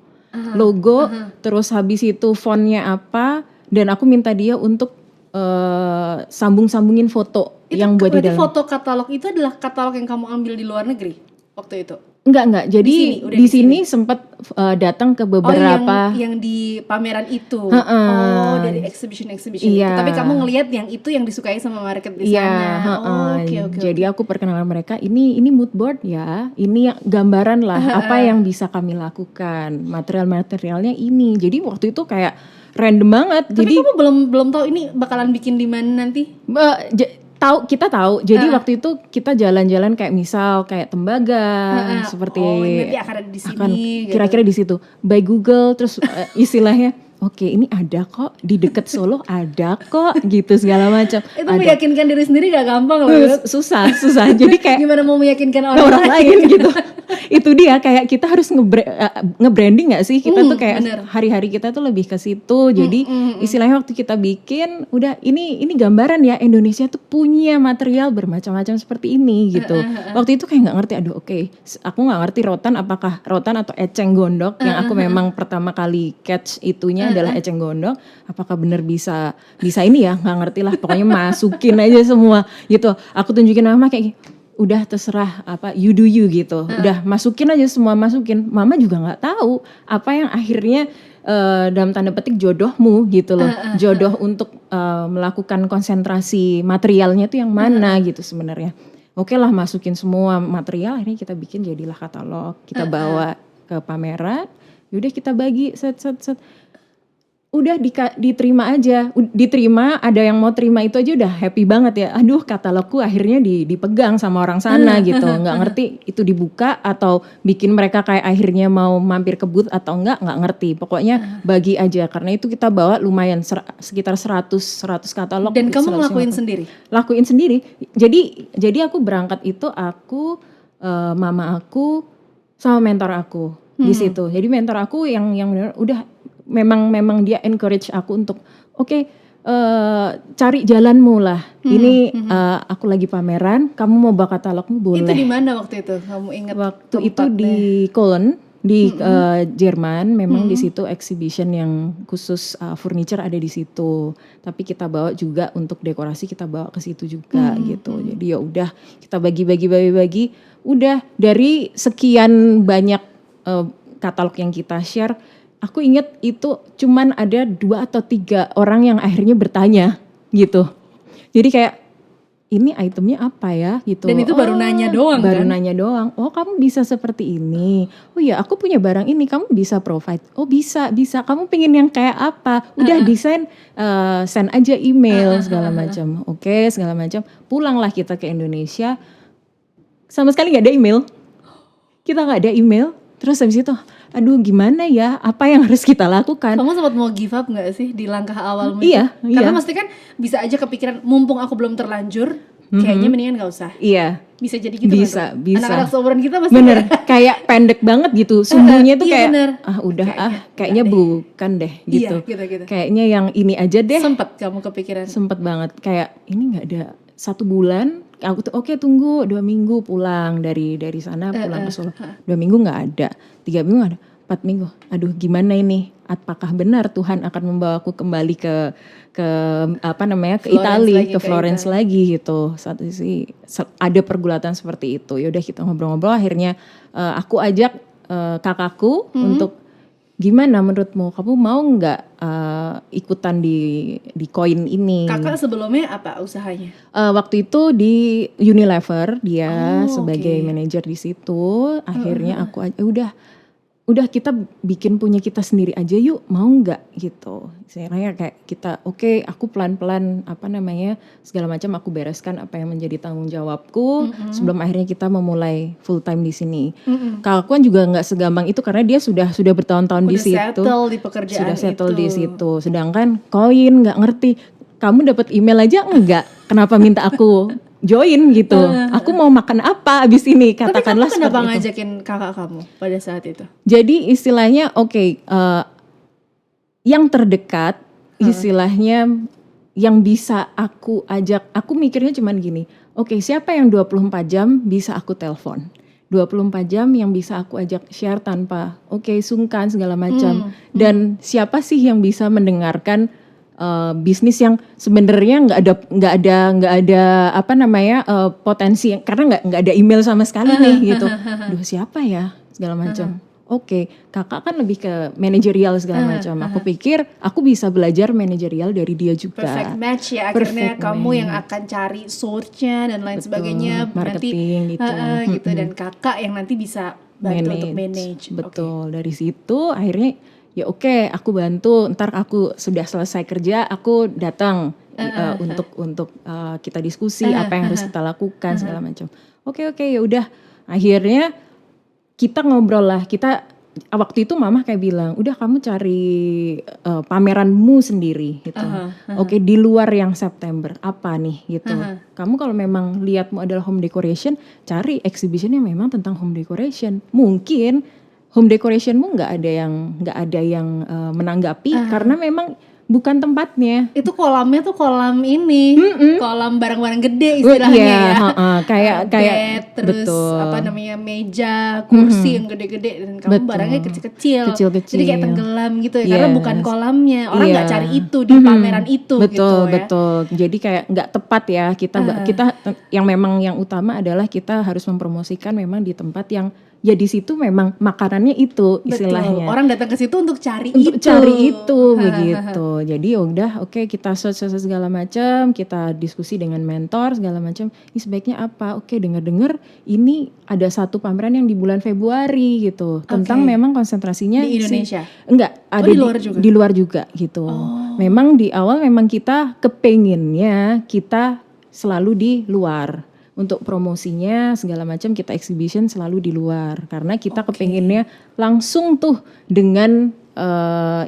Terus habis itu fontnya apa, dan aku minta dia untuk sambung-sambungin foto Itu yang buat di berarti dalam. foto katalog itu adalah katalog yang kamu ambil di luar negeri waktu itu? Enggak. Jadi di sini sempat datang ke beberapa yang di pameran itu. Dari exhibition Iya. itu. Tapi kamu ngelihat yang itu yang disukai sama market di sana. Oke. Jadi aku perkenalan mereka, ini mood board ya, ini gambaran lah apa yang bisa kami lakukan, materialnya ini. Jadi waktu itu kayak random banget. Tapi Jadi kamu belum tahu ini bakalan bikin di mana nanti? kita tahu. Jadi waktu itu kita jalan-jalan kayak misal kayak Tembaga seperti nanti akan ada di sini. Kira-kira di situ. By Google terus istilahnya oke, ini ada kok di deket Solo, ada kok gitu segala macam. Itu meyakinkan diri sendiri gak gampang loh. Susah. Jadi kayak gimana mau meyakinkan orang lain gitu. Itu dia kayak kita harus nge-branding gak sih? Kita tuh kayak bener. hari-hari kita tuh lebih ke situ. Jadi istilahnya waktu kita bikin udah ini gambaran ya, Indonesia tuh punya material bermacam-macam seperti ini gitu. Waktu itu kayak gak ngerti, aku gak ngerti rotan apakah rotan atau eceng gondok yang aku memang pertama kali catch itunya adalah eceng gondok. Apakah benar bisa ini ya, gak ngerti lah, pokoknya masukin aja semua gitu. Aku tunjukin mama kayak udah terserah apa you do you gitu. Udah masukin aja semua masukin. Mama juga nggak tahu apa yang akhirnya dalam tanda petik jodohmu gitu loh. Jodoh untuk melakukan konsentrasi materialnya tuh yang mana gitu sebenarnya. Oke lah masukin semua material, akhirnya kita bikin jadilah katalog. Kita bawa ke pameran, yaudah kita bagi set. Udah diterima aja, diterima, ada yang mau terima itu aja udah happy banget ya. Aduh katalogku akhirnya dipegang sama orang sana gitu. Nggak ngerti itu dibuka atau bikin mereka kayak akhirnya mau mampir ke booth atau nggak ngerti. Pokoknya bagi aja, karena itu kita bawa lumayan sekitar 100 katalog. Dan kamu 150. ngelakuin sendiri? Lakuin sendiri. Jadi aku berangkat itu aku, mama aku sama mentor aku di situ. Jadi mentor aku yang benar udah memang dia encourage aku untuk oke, cari jalanmu lah. Ini aku lagi pameran, kamu mau bawa katalogmu boleh. Itu di mana waktu itu? Kamu ingat Waktu itu tempatnya? di Cologne, di Jerman. Memang di situ exhibition yang khusus furniture ada di situ. Tapi kita bawa juga untuk dekorasi, kita bawa ke situ juga gitu. Jadi ya udah kita bagi. Udah dari sekian banyak katalog yang kita share, aku inget itu cuman ada 2 atau 3 orang yang akhirnya bertanya gitu. Jadi kayak ini itemnya apa ya gitu. Dan itu baru nanya doang baru kan? nanya doang. Oh kamu bisa seperti ini. Oh ya aku punya barang ini, kamu bisa provide. Oh bisa. Kamu pengen yang kayak apa? Udah desain, send aja email segala macam. Oke segala macam. Pulanglah kita ke Indonesia. Sama sekali gak ada email. Kita gak ada email. Terus habis itu, aduh gimana ya, apa yang harus kita lakukan? Kamu sempat mau give up gak sih di langkah awalmu Iya, itu? Karena pasti kan bisa aja kepikiran, mumpung aku belum terlanjur, kayaknya mendingan gak usah. Iya. Bisa jadi gitu Bisa. Anak-anak seumuran kita pasti Bener, kayak pendek banget gitu. Sumbunya tuh iya, kayak, bener. kayaknya bukan deh gitu. Iya, gitu. Kayaknya yang ini aja deh. Sempet kamu kepikiran? Sempet banget, kayak ini gak ada 1 bulan. Aku tuh oke tunggu 2 minggu pulang dari sana pulang ke Solo. 2 minggu gak ada, 3 minggu gak ada, 4 minggu. Aduh gimana ini? Apakah benar Tuhan akan membawaku kembali ke apa namanya ke Italia, ke Florence lagi gitu. Saat itu sih ada pergulatan seperti itu. Ya udah kita ngobrol-ngobrol, akhirnya aku ajak kakakku untuk gimana menurutmu, kamu mau nggak ikutan di koin ini? Kakak sebelumnya apa usahanya? Waktu itu di Unilever dia sebagai manajer di situ. Akhirnya aku udah kita bikin punya kita sendiri aja yuk, mau nggak gitu. Sebenarnya kayak kita oke, aku pelan-pelan apa namanya segala macam aku bereskan apa yang menjadi tanggung jawabku sebelum akhirnya kita memulai full time di sini. Kakakku kan juga nggak segampang itu karena dia sudah bertahun-tahun di situ. Settle di pekerjaan Sudah settle itu. di situ. Sedangkan koin nggak ngerti. Kamu dapat email aja enggak? Kenapa minta aku join gitu? Aku mau makan apa abis ini? Katakanlah Tapi kamu kenapa seperti itu. ngajakin kakak kamu pada saat itu? Jadi istilahnya yang terdekat istilahnya yang bisa aku ajak, aku mikirnya cuman gini, oke, siapa yang 24 jam bisa aku telepon? 24 jam yang bisa aku ajak share tanpa sungkan segala macam. Dan siapa sih yang bisa mendengarkan bisnis yang sebenarnya nggak ada apa namanya potensi, karena nggak ada email sama sekali nih gitu. Duh siapa ya segala macam. Kakak kan lebih ke manajerial segala macam. Aku pikir aku bisa belajar manajerial dari dia juga. Perfect match ya, akhirnya Perfect kamu match. yang akan cari source-nya dan lain Betul, sebagainya. marketing gitu. gitu. Dan kakak yang nanti bisa bantu untuk manage. Betul. Dari situ akhirnya ya aku bantu. Ntar aku sudah selesai kerja, aku datang untuk kita diskusi apa yang harus kita lakukan segala macam. Oke ya udah. Akhirnya kita ngobrol lah. Waktu itu mama kayak bilang, udah kamu cari pameranmu sendiri gitu. Di luar yang September apa nih gitu. Kamu kalau memang lihatmu adalah home decoration, cari exhibition yang memang tentang home decoration. Mungkin home decorationmu nggak ada yang menanggapi karena memang bukan tempatnya. Itu kolamnya tuh kolam ini, kolam barang-barang gede Iya, istilahnya ya. kayak Bed, terus betul. apa namanya meja, kursi yang gede-gede dan kamu Betul. barangnya kecil-kecil. Kecil-kecil. Jadi kayak tenggelam gitu ya, karena bukan Yes. kolamnya. Orang nggak Iya. cari itu di pameran itu Betul, gitu ya. betul. Jadi kayak nggak tepat ya kita yang memang yang utama adalah kita harus mempromosikan memang di tempat yang ya di situ memang makanannya itu istilahnya. Betul. Orang datang ke situ untuk cari Untuk itu. cari itu begitu. Jadi ya udah oke, kita search segala macam, kita diskusi dengan mentor segala macam. Ini sebaiknya apa? Oke, dengar-dengar ini ada satu pameran yang di bulan Februari gitu. Tentang memang konsentrasinya Di Indonesia? Enggak, ada di luar juga? Di luar juga gitu. Memang di awal memang kita kepenginnya kita selalu di luar. Untuk promosinya segala macam kita exhibition selalu di luar. Karena kita kepenginnya langsung tuh dengan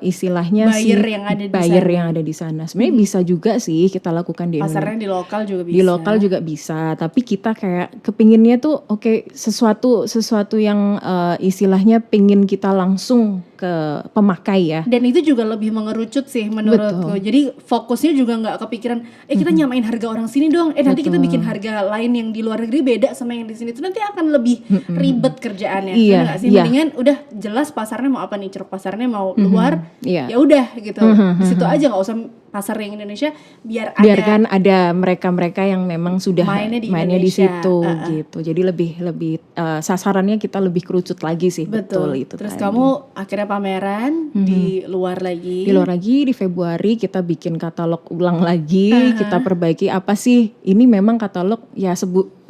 istilahnya Buyer yang ada di buyer sana. yang ada di sana. Sebenarnya bisa juga sih kita lakukan di Indonesia. Pasarnya di lokal juga bisa. Di lokal juga bisa, tapi kita kayak kepinginnya tuh oke, sesuatu yang istilahnya pingin kita langsung ke pemakai ya. Dan itu juga lebih mengerucut sih menurutku. Jadi fokusnya juga nggak kepikiran, kita nyamain harga orang sini dong. Nanti kita bikin harga lain yang di luar negeri beda sama yang di sini. Itu nanti akan lebih ribet kerjaannya. Iya, Bener nggak sih? iya. Mendingan udah jelas pasarnya mau apa nih, ceruk pasarnya mau luar. Iya. Ya udah gitu. Di situ aja, nggak usah pasar yang Indonesia, Biarkan ada mereka-mereka yang memang sudah mainnya di mainnya di Indonesia. situ gitu. Jadi lebih sasarannya kita lebih kerucut lagi sih. Betul itu. Terus tadi. kamu akhirnya pameran di luar lagi. Di luar lagi di Februari kita bikin katalog ulang lagi, kita perbaiki apa sih? Ini memang katalog ya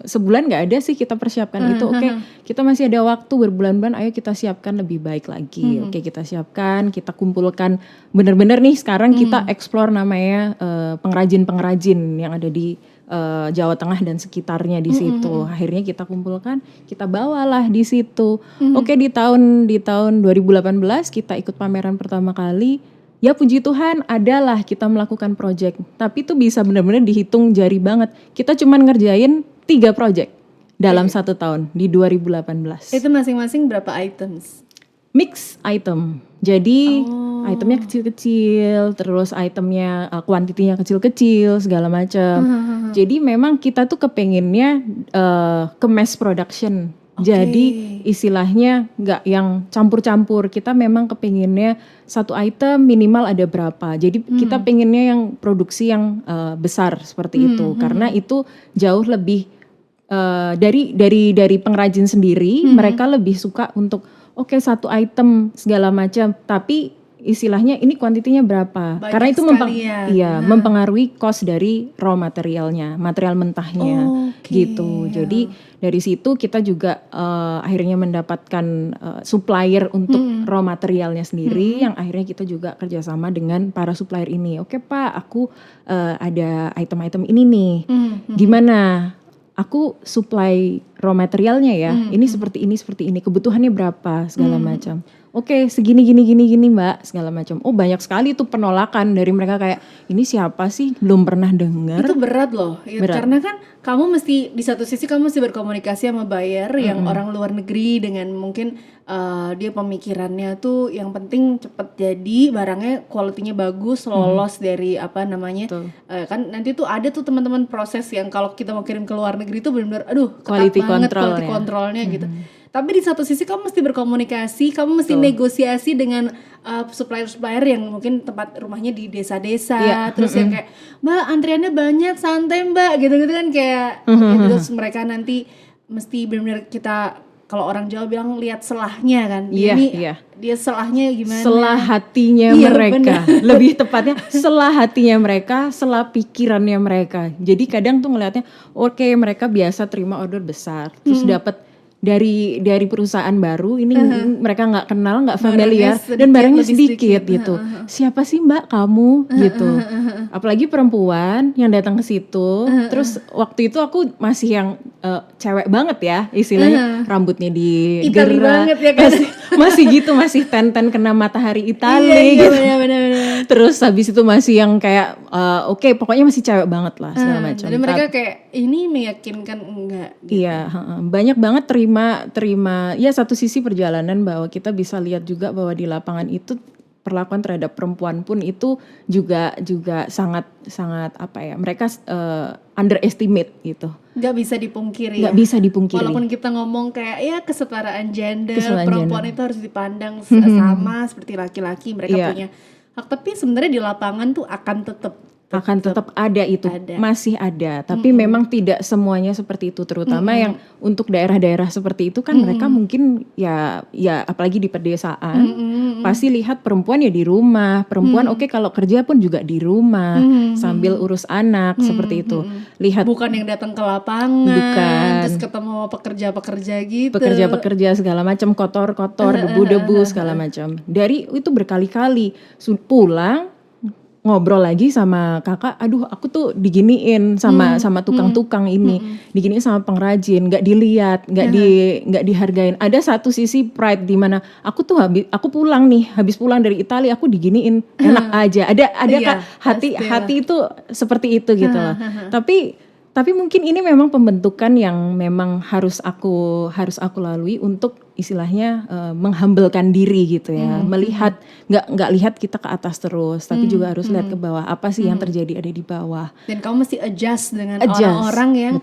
sebulan nggak ada sih kita persiapkan itu. Oke, kita masih ada waktu berbulan-bulan, ayo kita siapkan lebih baik lagi. Oke, kita siapkan, kita kumpulkan bener-bener nih sekarang kita explore namanya pengrajin-pengrajin yang ada di Jawa Tengah dan sekitarnya di situ. Akhirnya kita kumpulkan, kita bawalah di situ. Oke, di tahun 2018 kita ikut pameran pertama kali. Ya puji Tuhan adalah kita melakukan project. Tapi itu bisa benar-benar dihitung jari banget. Kita cuman ngerjain 3 project dalam 1 tahun di 2018. Itu masing-masing berapa items? Mix item. Jadi itemnya kecil-kecil, terus itemnya kuantitinya kecil-kecil, segala macam. Jadi memang kita tuh kepenginnya ke mass production. Jadi istilahnya nggak yang campur-campur. Kita memang kepenginnya satu item minimal ada berapa. Jadi kita pengennya yang produksi yang besar seperti itu. Karena itu jauh lebih dari pengrajin sendiri. Mereka lebih suka untuk oke, satu item segala macam, tapi istilahnya ini kuantitinya berapa? Banyak Karena itu sekali ya. mempengaruhi cost dari raw materialnya, material mentahnya, gitu. Jadi dari situ kita juga akhirnya mendapatkan supplier untuk raw materialnya sendiri, yang akhirnya kita juga kerjasama dengan para supplier ini. Oke Pak, aku ada item-item ini nih, gimana? Aku supply raw materialnya ya, ini seperti ini, kebutuhannya berapa, segala macam. Oke, segini gini Mbak, segala macam. Oh banyak sekali tuh penolakan dari mereka kayak, ini siapa sih, belum pernah dengar. Itu berat loh, karena kan kamu mesti di satu sisi kamu mesti berkomunikasi sama buyer yang orang luar negeri dengan mungkin dia pemikirannya tuh yang penting cepet jadi, barangnya kualitinya bagus, lolos dari apa namanya, kan nanti tuh ada tuh teman-teman proses yang kalau kita mau kirim ke luar negeri tuh benar-benar aduh ketat Quality banget control quality ya. kontrolnya gitu. Tapi di satu sisi kamu mesti berkomunikasi, kamu mesti negosiasi dengan supplier-supplier yang mungkin tempat rumahnya di desa-desa, terus yang kayak Mbak antriannya banyak, santai Mbak, gitu-gitu kan kayak gitu. Terus mereka nanti mesti benar-benar kita, kalau orang Jawa bilang lihat selahnya kan, dia selahnya gimana? Selah hatinya mereka, lebih tepatnya selah hatinya mereka, selah pikirannya mereka. Jadi kadang tuh ngelihatnya, oke, mereka biasa terima order besar, terus dapat dari perusahaan baru ini mereka nggak kenal, nggak familiar, dan barangnya sedikit gitu. Siapa sih Mbak kamu gitu? Apalagi perempuan yang datang ke situ. Terus waktu itu aku masih yang cewek banget ya istilahnya, rambutnya Itali digerak, banget ya kan? masih gitu, masih ten-ten kena matahari Itali gitu. Bener-bener. Terus habis itu masih yang kayak oke, pokoknya masih cewek banget lah segala macam. Jadi mereka kayak ini meyakinkan enggak? Gitu. Iya, banyak banget terima ya, satu sisi perjalanan bahwa kita bisa lihat juga bahwa di lapangan itu perlakuan terhadap perempuan pun itu juga sangat apa ya, mereka underestimate gitu. Nggak bisa dipungkiri Nggak ya. bisa dipungkiri. Walaupun kita ngomong kayak ya kesetaraan gender, Kesetaraan perempuan gender. itu harus dipandang sama seperti laki-laki, mereka Iya. punya hak, tapi sebenarnya di lapangan tuh akan tetap ada itu, ada. masih ada, tapi memang tidak semuanya seperti itu, terutama yang untuk daerah-daerah seperti itu kan mereka mungkin ya apalagi di pedesaan pasti lihat perempuan ya di rumah, perempuan oke, kalau kerja pun juga di rumah sambil urus anak seperti itu. Lihat bukan yang datang ke lapangan, Bukan. terus ketemu sama pekerja-pekerja gitu. pekerja-pekerja segala macam, kotor-kotor, debu-debu segala macam. Dari itu berkali-kali pulang ngobrol lagi sama kakak, aduh aku tuh diginiin sama tukang-tukang ini, diginiin sama pengrajin, nggak dilihat, nggak dihargain. Ada satu sisi pride di mana aku tuh aku pulang nih, habis pulang dari Italia aku diginiin, enak aja. Ada Iya, Kak, hati itu seperti itu gitu loh. Tapi mungkin ini memang pembentukan yang memang harus aku lalui untuk istilahnya menghambelkan diri gitu ya, melihat nggak lihat kita ke atas terus, tapi juga harus lihat ke bawah, apa sih yang terjadi ada di bawah. Dan kamu mesti adjust dengan orang-orang yang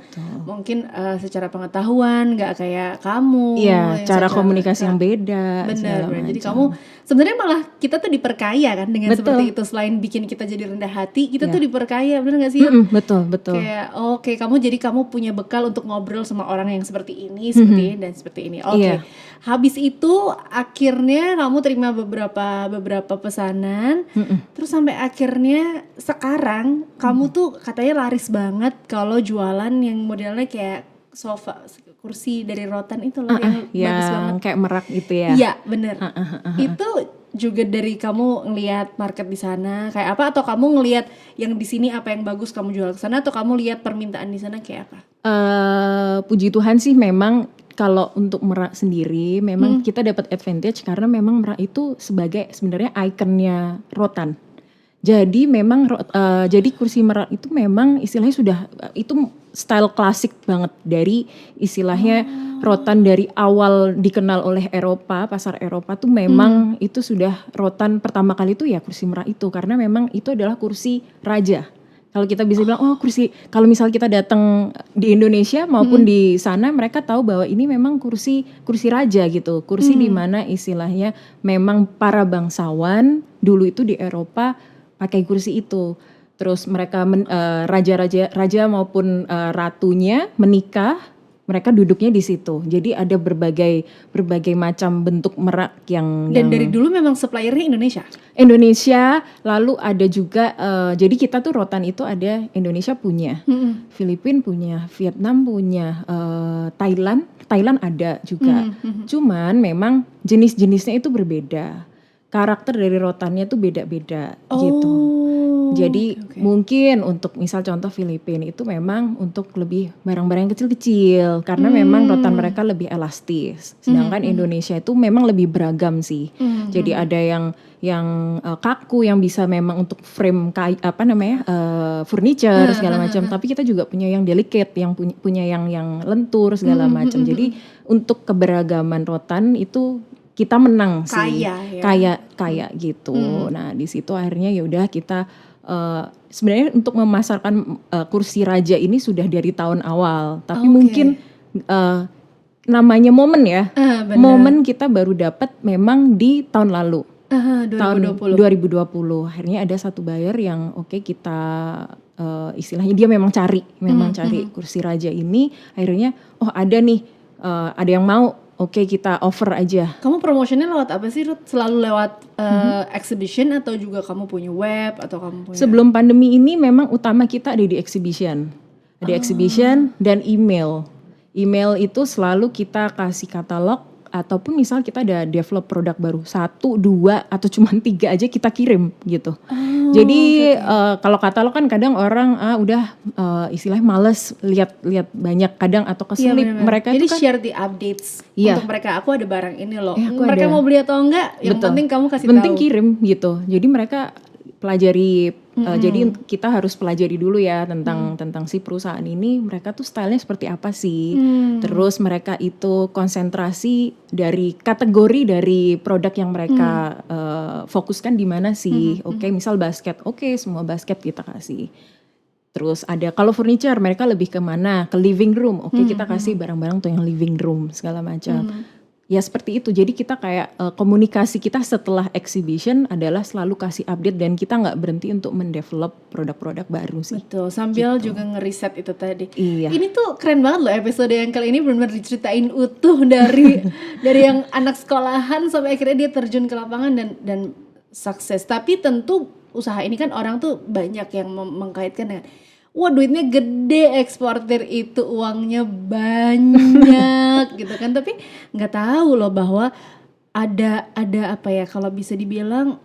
mungkin secara pengetahuan nggak kayak kamu. Iya, yang cara secara- komunikasi yang beda. Benar, segala jadi macam. kamu sebenarnya malah kita tuh diperkaya kan dengan Betul. seperti itu, selain bikin kita jadi rendah hati, kita tuh diperkaya, benar nggak sih? Betul. Kayak oke, kamu punya bekal untuk ngobrol sama orang yang seperti ini, dan seperti ini. Oke. Iya. Habis itu akhirnya kamu terima beberapa pesanan, terus sampai akhirnya sekarang kamu tuh katanya laris banget kalau jualan yang modelnya kayak sofa, kursi dari rotan itu loh, yang bagus banget. Yang kayak merak gitu ya. Iya, bener. Itu juga dari kamu ngelihat market di sana kayak apa, atau kamu ngelihat yang di sini apa yang bagus kamu jual ke sana, atau kamu lihat permintaan di sana kayak apa? Puji Tuhan sih memang kalau untuk merak sendiri memang kita dapat advantage karena memang merak itu sebenarnya ikonnya rotan. Jadi memang jadi kursi merak itu memang istilahnya sudah itu style klasik banget dari istilahnya rotan dari awal dikenal oleh Eropa, pasar Eropa tuh memang itu sudah rotan pertama kali itu ya kursi merak itu, karena memang itu adalah kursi raja. Kalau kita bisa bilang kursi, kalau misal kita datang di Indonesia maupun di sana mereka tahu bahwa ini memang kursi raja gitu. Kursi di mana istilahnya memang para bangsawan dulu itu di Eropa pakai kursi itu. Terus mereka raja maupun ratunya menikah, mereka duduknya di situ. Jadi ada berbagai macam bentuk merak yang dari dulu memang suppliernya Indonesia, lalu ada juga jadi kita tuh rotan itu ada Indonesia punya, Filipina punya, Vietnam punya, Thailand ada juga. Cuman memang jenis-jenisnya itu berbeda. Karakter dari rotannya tuh beda-beda gitu. Jadi mungkin untuk misal contoh Filipina itu memang untuk lebih barang-barang yang kecil-kecil karena memang rotan mereka lebih elastis. Sedangkan Indonesia itu memang lebih beragam sih. Jadi ada yang kaku yang bisa memang untuk frame furniture segala macam. Tapi kita juga punya yang delicate, yang punya yang lentur segala macam. Jadi untuk keberagaman rotan itu kita menang sih. Kaya gitu. Nah, di situ akhirnya ya udah kita sebenarnya untuk memasarkan kursi raja ini sudah dari tahun awal, tapi mungkin namanya momen ya, momen kita baru dapat memang di tahun lalu, 2020. tahun 2020. Akhirnya ada satu buyer yang kita istilahnya dia memang cari kursi raja ini, akhirnya ada nih, ada yang mau. Oke, kita offer aja. Kamu promotionnya lewat apa sih, Ruth? Selalu lewat exhibition atau juga kamu punya web atau kamu punya? Sebelum pandemi ini memang utama kita ada di exhibition. Ada exhibition dan email. Email itu selalu kita kasih katalog ataupun misal kita ada develop produk baru 1, 2 atau cuma 3 aja kita kirim gitu. Jadi kalau katalog kan kadang orang udah istilahnya males lihat banyak kadang atau keselip. Mereka jadi itu kan share the updates untuk mereka, aku ada barang ini loh. Aku mereka ada. mau beli atau enggak, yang Betul. penting kamu kasih penting tahu. kirim gitu. Jadi mereka pelajari. Jadi kita harus pelajari dulu ya tentang si perusahaan ini, mereka tuh stylenya seperti apa sih. Terus mereka itu konsentrasi dari kategori dari produk yang mereka fokuskan di mana sih. Oke, misal basket, oke semua basket kita kasih. Terus ada kalau furniture mereka lebih ke mana? Ke living room. Oke, kita kasih barang-barang tuh yang living room segala macam. Ya seperti itu. Jadi kita kayak komunikasi kita setelah exhibition adalah selalu kasih update dan kita nggak berhenti untuk mendevelop produk-produk baru sih. Betul, sambil juga ngeriset itu tadi. Iya. Ini tuh keren banget loh episode yang kali ini benar-benar diceritain utuh dari yang anak sekolahan sampai akhirnya dia terjun ke lapangan dan sukses. Tapi tentu usaha ini kan orang tuh banyak yang mengkaitkan dengan wah duitnya gede, eksportir itu uangnya banyak gitu kan. Tapi nggak tahu loh bahwa ada apa ya, kalau bisa dibilang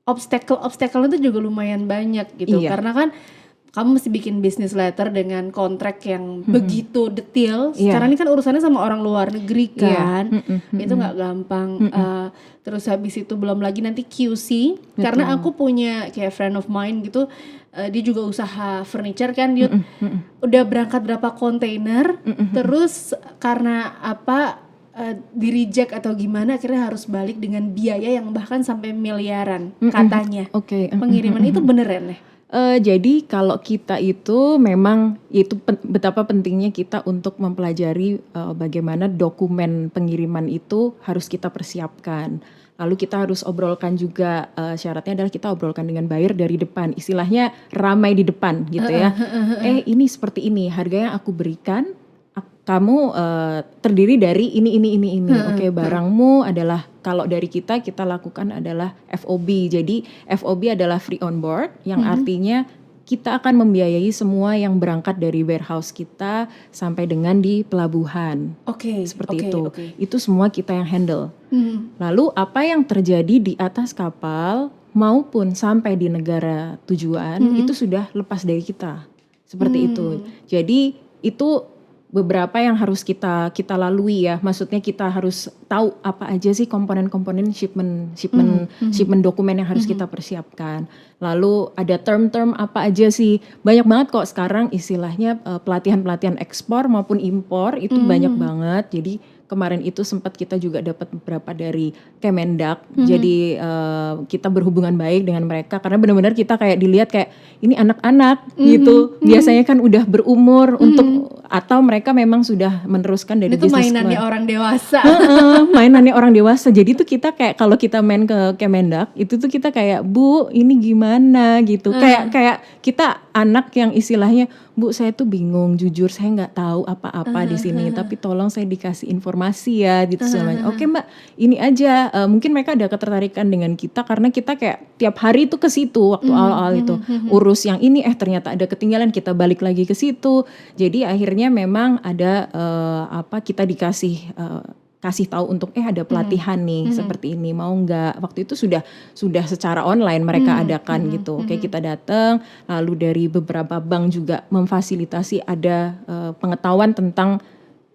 obstacle itu juga lumayan banyak gitu. Iya. Karena kan kamu mesti bikin business letter dengan kontrak yang begitu detail. Sekarang ini kan urusannya sama orang luar negeri kan. Itu nggak gampang. Terus habis itu belum lagi nanti QC. Karena aku punya kayak friend of mine gitu, dia juga usaha furniture kan, dia udah berangkat berapa kontainer, terus karena apa di reject atau gimana akhirnya harus balik dengan biaya yang bahkan sampai miliaran katanya. Oke. Pengiriman itu beneran ya? Jadi kalau kita itu memang itu betapa pentingnya kita untuk mempelajari bagaimana dokumen pengiriman itu harus kita persiapkan. Lalu kita harus obrolkan juga, syaratnya adalah kita obrolkan dengan buyer dari depan, istilahnya ramai di depan gitu ya. Ini seperti ini, harga yang aku berikan, kamu terdiri dari ini. Oke, barangmu adalah, kalau dari kita lakukan adalah FOB. Jadi FOB adalah free on board, yang artinya kita akan membiayai semua yang berangkat dari warehouse kita sampai dengan di pelabuhan. Seperti itu. Itu semua kita yang handle. Lalu apa yang terjadi di atas kapal maupun sampai di negara tujuan itu sudah lepas dari kita. Seperti itu. Jadi itu beberapa yang harus kita lalui ya. Maksudnya kita harus tahu apa aja sih komponen-komponen shipment dokumen yang harus kita persiapkan. Lalu ada term-term apa aja sih. Banyak banget kok sekarang istilahnya pelatihan-pelatihan ekspor maupun impor itu banyak banget. Jadi kemarin itu sempat kita juga dapat beberapa dari Kemendak. Jadi kita berhubungan baik dengan mereka karena benar-benar kita kayak dilihat kayak ini anak-anak gitu. Biasanya kan udah berumur untuk, atau mereka memang sudah meneruskan dari itu bisnis mainannya orang dewasa. Mainannya orang dewasa. Jadi tuh kita kayak kalau kita main ke Kemendak itu tuh kita kayak, Bu ini gimana gitu. Kayak kita anak yang istilahnya, Bu saya tuh bingung, jujur saya nggak tahu apa-apa di sini, tapi tolong saya dikasih informasi ya gitu semuanya. Oke Mbak, ini aja. Mungkin mereka ada ketertarikan dengan kita karena kita kayak tiap hari itu ke situ waktu awal-awal itu urus yang ini, ternyata ada ketinggalan, kita balik lagi ke situ. Jadi akhirnya memang ada kita dikasih kasih tahu untuk ada pelatihan nih seperti ini, mau nggak? Waktu itu sudah secara online mereka adakan gitu. Oke, kita datang, lalu dari beberapa bank juga memfasilitasi ada pengetahuan tentang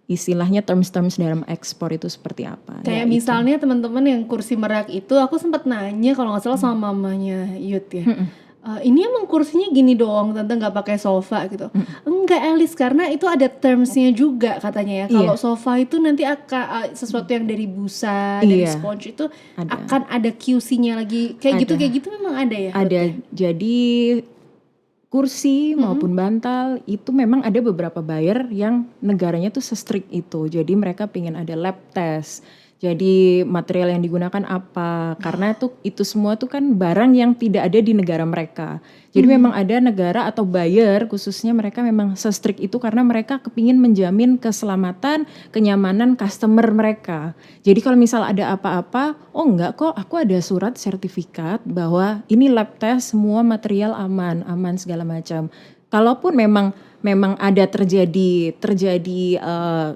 istilahnya terms-terms dalam ekspor itu seperti apa. Kayak misalnya teman-teman yang kursi merak itu, aku sempat nanya kalau nggak salah sama mamanya Yud ya. Ini emang kursinya gini doang, tante nggak pakai sofa gitu. Enggak Alice, karena itu ada termsnya juga katanya ya. Kalau sofa itu nanti akan sesuatu yang dari busa, dari sponge itu akan ada QC-nya lagi. Kayak gitu memang ada ya? Ada. Jadi kursi maupun bantal itu memang ada beberapa buyer yang negaranya tuh se-strict itu. Jadi mereka pengen ada lab test. Jadi material yang digunakan apa, karena itu semua tuh kan barang yang tidak ada di negara mereka. Jadi memang ada negara atau buyer khususnya mereka memang se-strict itu karena mereka kepingin menjamin keselamatan, kenyamanan customer mereka. Jadi kalau misal ada apa-apa, oh enggak kok, aku ada surat sertifikat bahwa ini lab test semua material aman segala macam. Kalaupun memang memang ada terjadi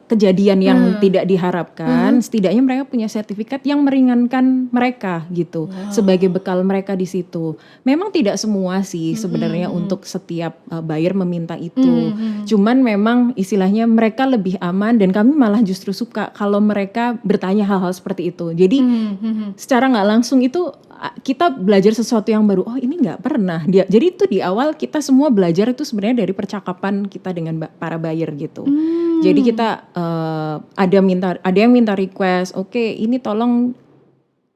kejadian yang tidak diharapkan, setidaknya mereka punya sertifikat yang meringankan mereka gitu sebagai bekal mereka di situ. Memang tidak semua sih sebenarnya untuk setiap buyer meminta itu. Cuman memang istilahnya mereka lebih aman dan kami malah justru suka kalau mereka bertanya hal-hal seperti itu. Jadi secara nggak langsung itu kita belajar sesuatu yang baru. Oh ini nggak pernah. Jadi itu di awal kita semua belajar itu sebenarnya dari percakapan kita dengan para buyer gitu. Jadi kita ada yang minta request. Oke, ini tolong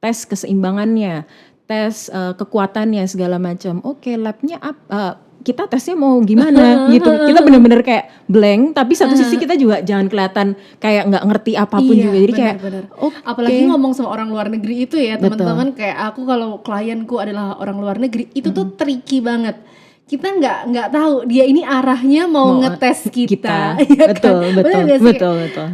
tes keseimbangannya, tes kekuatannya segala macam. Oke, labnya kita tesnya mau gimana gitu. Kita benar-benar kayak blank, tapi satu sisi kita juga jangan kelihatan kayak nggak ngerti apapun juga. Jadi kayak apalagi ngomong sama orang luar negeri itu ya teman-teman, kayak aku kalau klienku adalah orang luar negeri itu tuh tricky banget. Kita nggak tahu dia ini arahnya mau ngetes kita. Ya betul, kan? betul.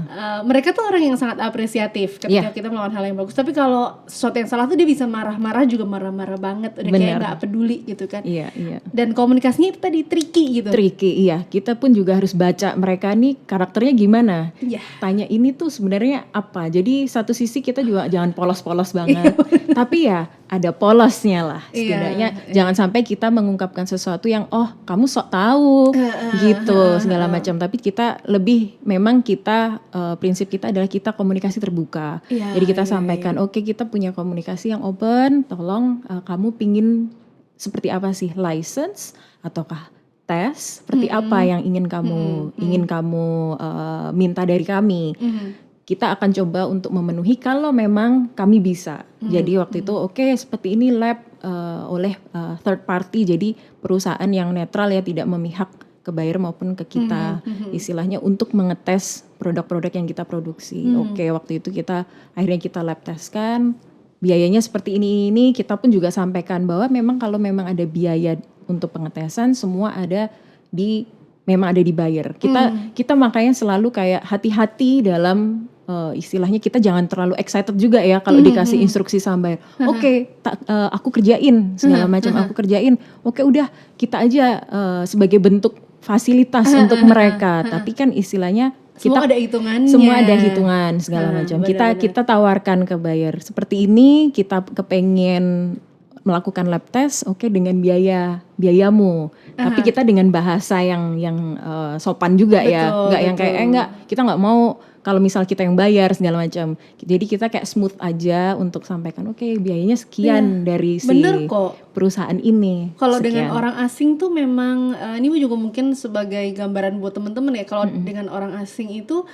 Mereka tuh orang yang sangat apresiatif ketika kita melakukan hal yang bagus. Tapi kalau sesuatu yang salah tuh dia bisa marah-marah juga marah-marah banget. Udah kayak nggak peduli gitu kan. Iya. Dan komunikasinya itu tadi tricky gitu. Tricky, iya. Kita pun juga harus baca mereka nih karakternya gimana. Iya. Tanya ini tuh sebenarnya apa. Jadi satu sisi kita juga jangan polos-polos banget. Tapi ya ada polosnya lah setidaknya. Jangan sampai kita mengungkapkan sesuatu yang kamu sok tahu gitu segala macam. Tapi kita lebih memang kita prinsip kita adalah kita komunikasi terbuka. Jadi kita sampaikan oke, kita punya komunikasi yang open. Tolong kamu pingin seperti apa sih, license ataukah tes, seperti apa yang ingin kamu minta dari kami. Kita akan coba untuk memenuhi kalau memang kami bisa. Jadi waktu itu seperti ini lab oleh third party, jadi perusahaan yang netral ya, tidak memihak ke buyer maupun ke kita, istilahnya untuk mengetes produk-produk yang kita produksi. Waktu itu akhirnya kita lab teskan, biayanya seperti ini kita pun juga sampaikan bahwa memang kalau memang ada biaya untuk pengetesan semua memang ada di buyer. Kita makanya selalu kayak hati-hati dalam istilahnya kita jangan terlalu excited juga ya kalau dikasih instruksi sama buyer. Aku kerjain segala macam, aku kerjain. Udah kita aja sebagai bentuk fasilitas untuk mereka. Tapi kan istilahnya semua ada hitungannya. Semua ada hitungan segala macam. Kita tawarkan ke buyer seperti ini, kita kepengen melakukan lab test, dengan biayamu. Tapi kita dengan bahasa yang sopan juga ya, nggak yang kayak enggak, kita nggak mau kalau misal kita yang bayar segala macam. Jadi kita kayak smooth aja untuk sampaikan biayanya sekian dari si perusahaan ini. Kalau dengan orang asing tuh memang ini juga mungkin sebagai gambaran buat teman-teman ya. Kalau dengan orang asing itu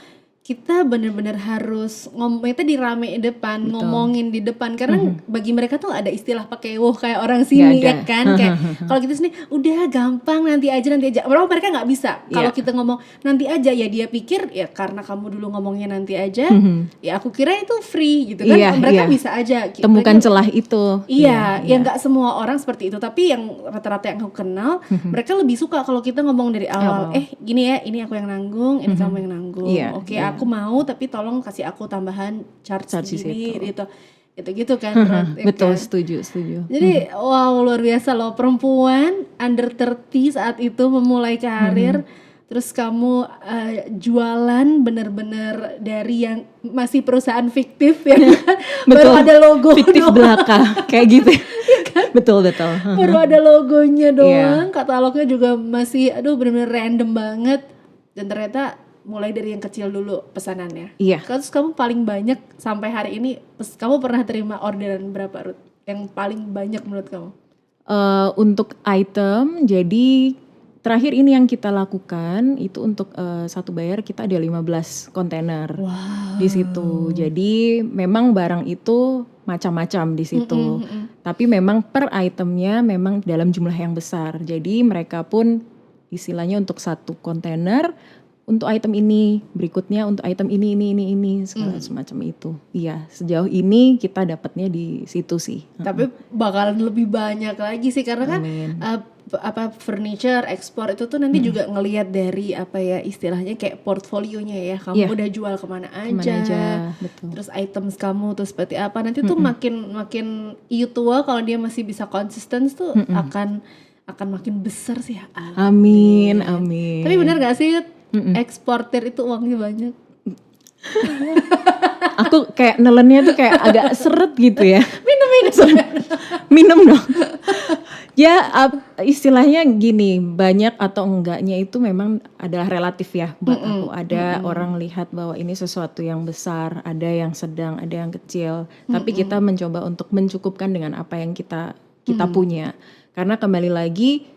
kita benar-benar harus ngomongnya di rame depan, ngomongin di depan, karena bagi mereka tuh ada istilah pakai kayak orang sini ya kan, kayak kalau kita sini udah gampang nanti aja, berapa mereka nggak bisa. Kalau kita ngomong nanti aja ya dia pikir ya karena kamu dulu ngomongnya nanti aja, ya aku kira itu free gitu kan, mereka bisa aja temukan celah itu. Ya nggak semua orang seperti itu, tapi yang rata-rata yang aku kenal, mereka lebih suka kalau kita ngomong dari awal, gini ya, ini aku yang nanggung, ini kamu yang nanggung, aku mau tapi tolong kasih aku tambahan charge segini gitu kan. Betul, setuju. Jadi wow, luar biasa loh, perempuan under 30 saat itu memulai karir. Terus kamu jualan bener-bener dari yang masih perusahaan fiktif ya. Baru ada logo fiktif belaka kayak gitu. Betul. Baru ada logonya doang, katalognya juga masih bener-bener random banget. Dan ternyata mulai dari yang kecil dulu pesanannya. Terus kamu paling banyak sampai hari ini, kamu pernah terima orderan berapa, Ruth? Yang paling banyak menurut kamu? Untuk item, jadi terakhir ini yang kita lakukan itu untuk satu buyer kita ada 15 kontainer di situ. Jadi memang barang itu macam-macam di situ. Tapi memang per itemnya memang dalam jumlah yang besar. Jadi mereka pun istilahnya untuk satu kontainer, untuk item ini, berikutnya untuk item ini segala semacam itu. Iya, sejauh ini kita dapatnya di situ sih. Tapi bakalan lebih banyak lagi sih karena kan furniture ekspor itu tuh nanti juga ngelihat dari istilahnya kayak portfolionya ya. Kamu udah jual kemana aja. Betul. Terus items kamu tuh seperti apa. Nanti tuh makin tua kalau dia masih bisa konsisten tuh akan akan makin besar sih. Amin, amin. Tapi benar gak sih eksportir itu uangnya banyak? Aku kayak nelennya tuh kayak agak seret gitu ya. Minum. Minum dong. Ya istilahnya gini, banyak atau enggaknya itu memang adalah relatif ya buat aku. Ada orang lihat bahwa ini sesuatu yang besar, ada yang sedang, ada yang kecil. Tapi kita mencoba untuk mencukupkan dengan apa yang kita punya. Karena kembali lagi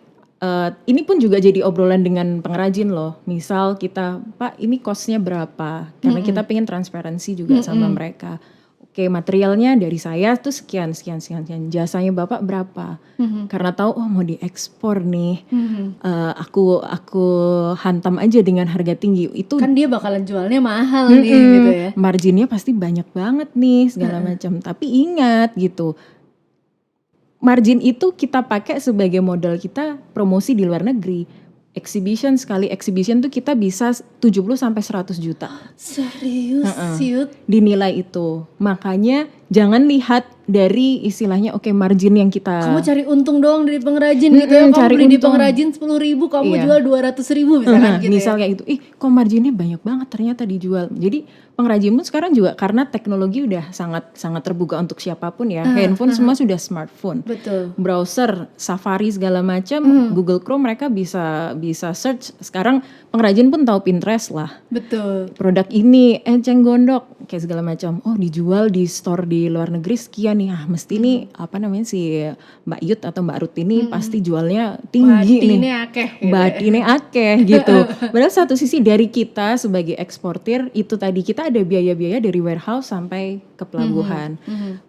ini pun juga jadi obrolan dengan pengrajin loh. Misal kita, Pak ini costnya berapa? Karena kita pengen transparansi juga sama mereka. Oke, materialnya dari saya tuh sekian. Jasanya Bapak berapa? Karena tahu mau diekspor nih. Aku hantam aja dengan harga tinggi. Itu Kan dia bakalan jualnya mahal nih gitu ya. marginnya pasti banyak banget nih segala macam. Tapi ingat gitu. Margin itu kita pakai sebagai modal kita promosi di luar negeri. Sekali exhibition tuh kita bisa 70 sampai 100 juta. Serius, Siut? Dinilai itu. Makanya jangan lihat dari istilahnya margin yang kita Kamu cari untung doang dari pengrajin gitu ya. Kamu cari beli di untung. pengrajin 10.000, kamu jual 200.000 misalkan gitu misal kayak gitu. Kok marginnya banyak banget ternyata dijual. Jadi pengrajin pun sekarang juga karena teknologi udah sangat terbuka untuk siapapun ya. Handphone semua sudah smartphone. Betul. Browser, Safari segala macam, Google Chrome mereka bisa search. Sekarang pengrajin pun tahu Pinterest lah. Betul. Produk ini enceng gondok kayak segala macam. Oh, dijual di store di luar negeri sekian nih. Mesti nih si Mbak Yut atau Mbak Ruth ini pasti jualnya tinggi nih. Batinnya akeh gitu. Batinnya akeh gitu. Padahal satu sisi dari kita sebagai eksportir itu tadi kita ada biaya-biaya dari warehouse sampai ke pelabuhan.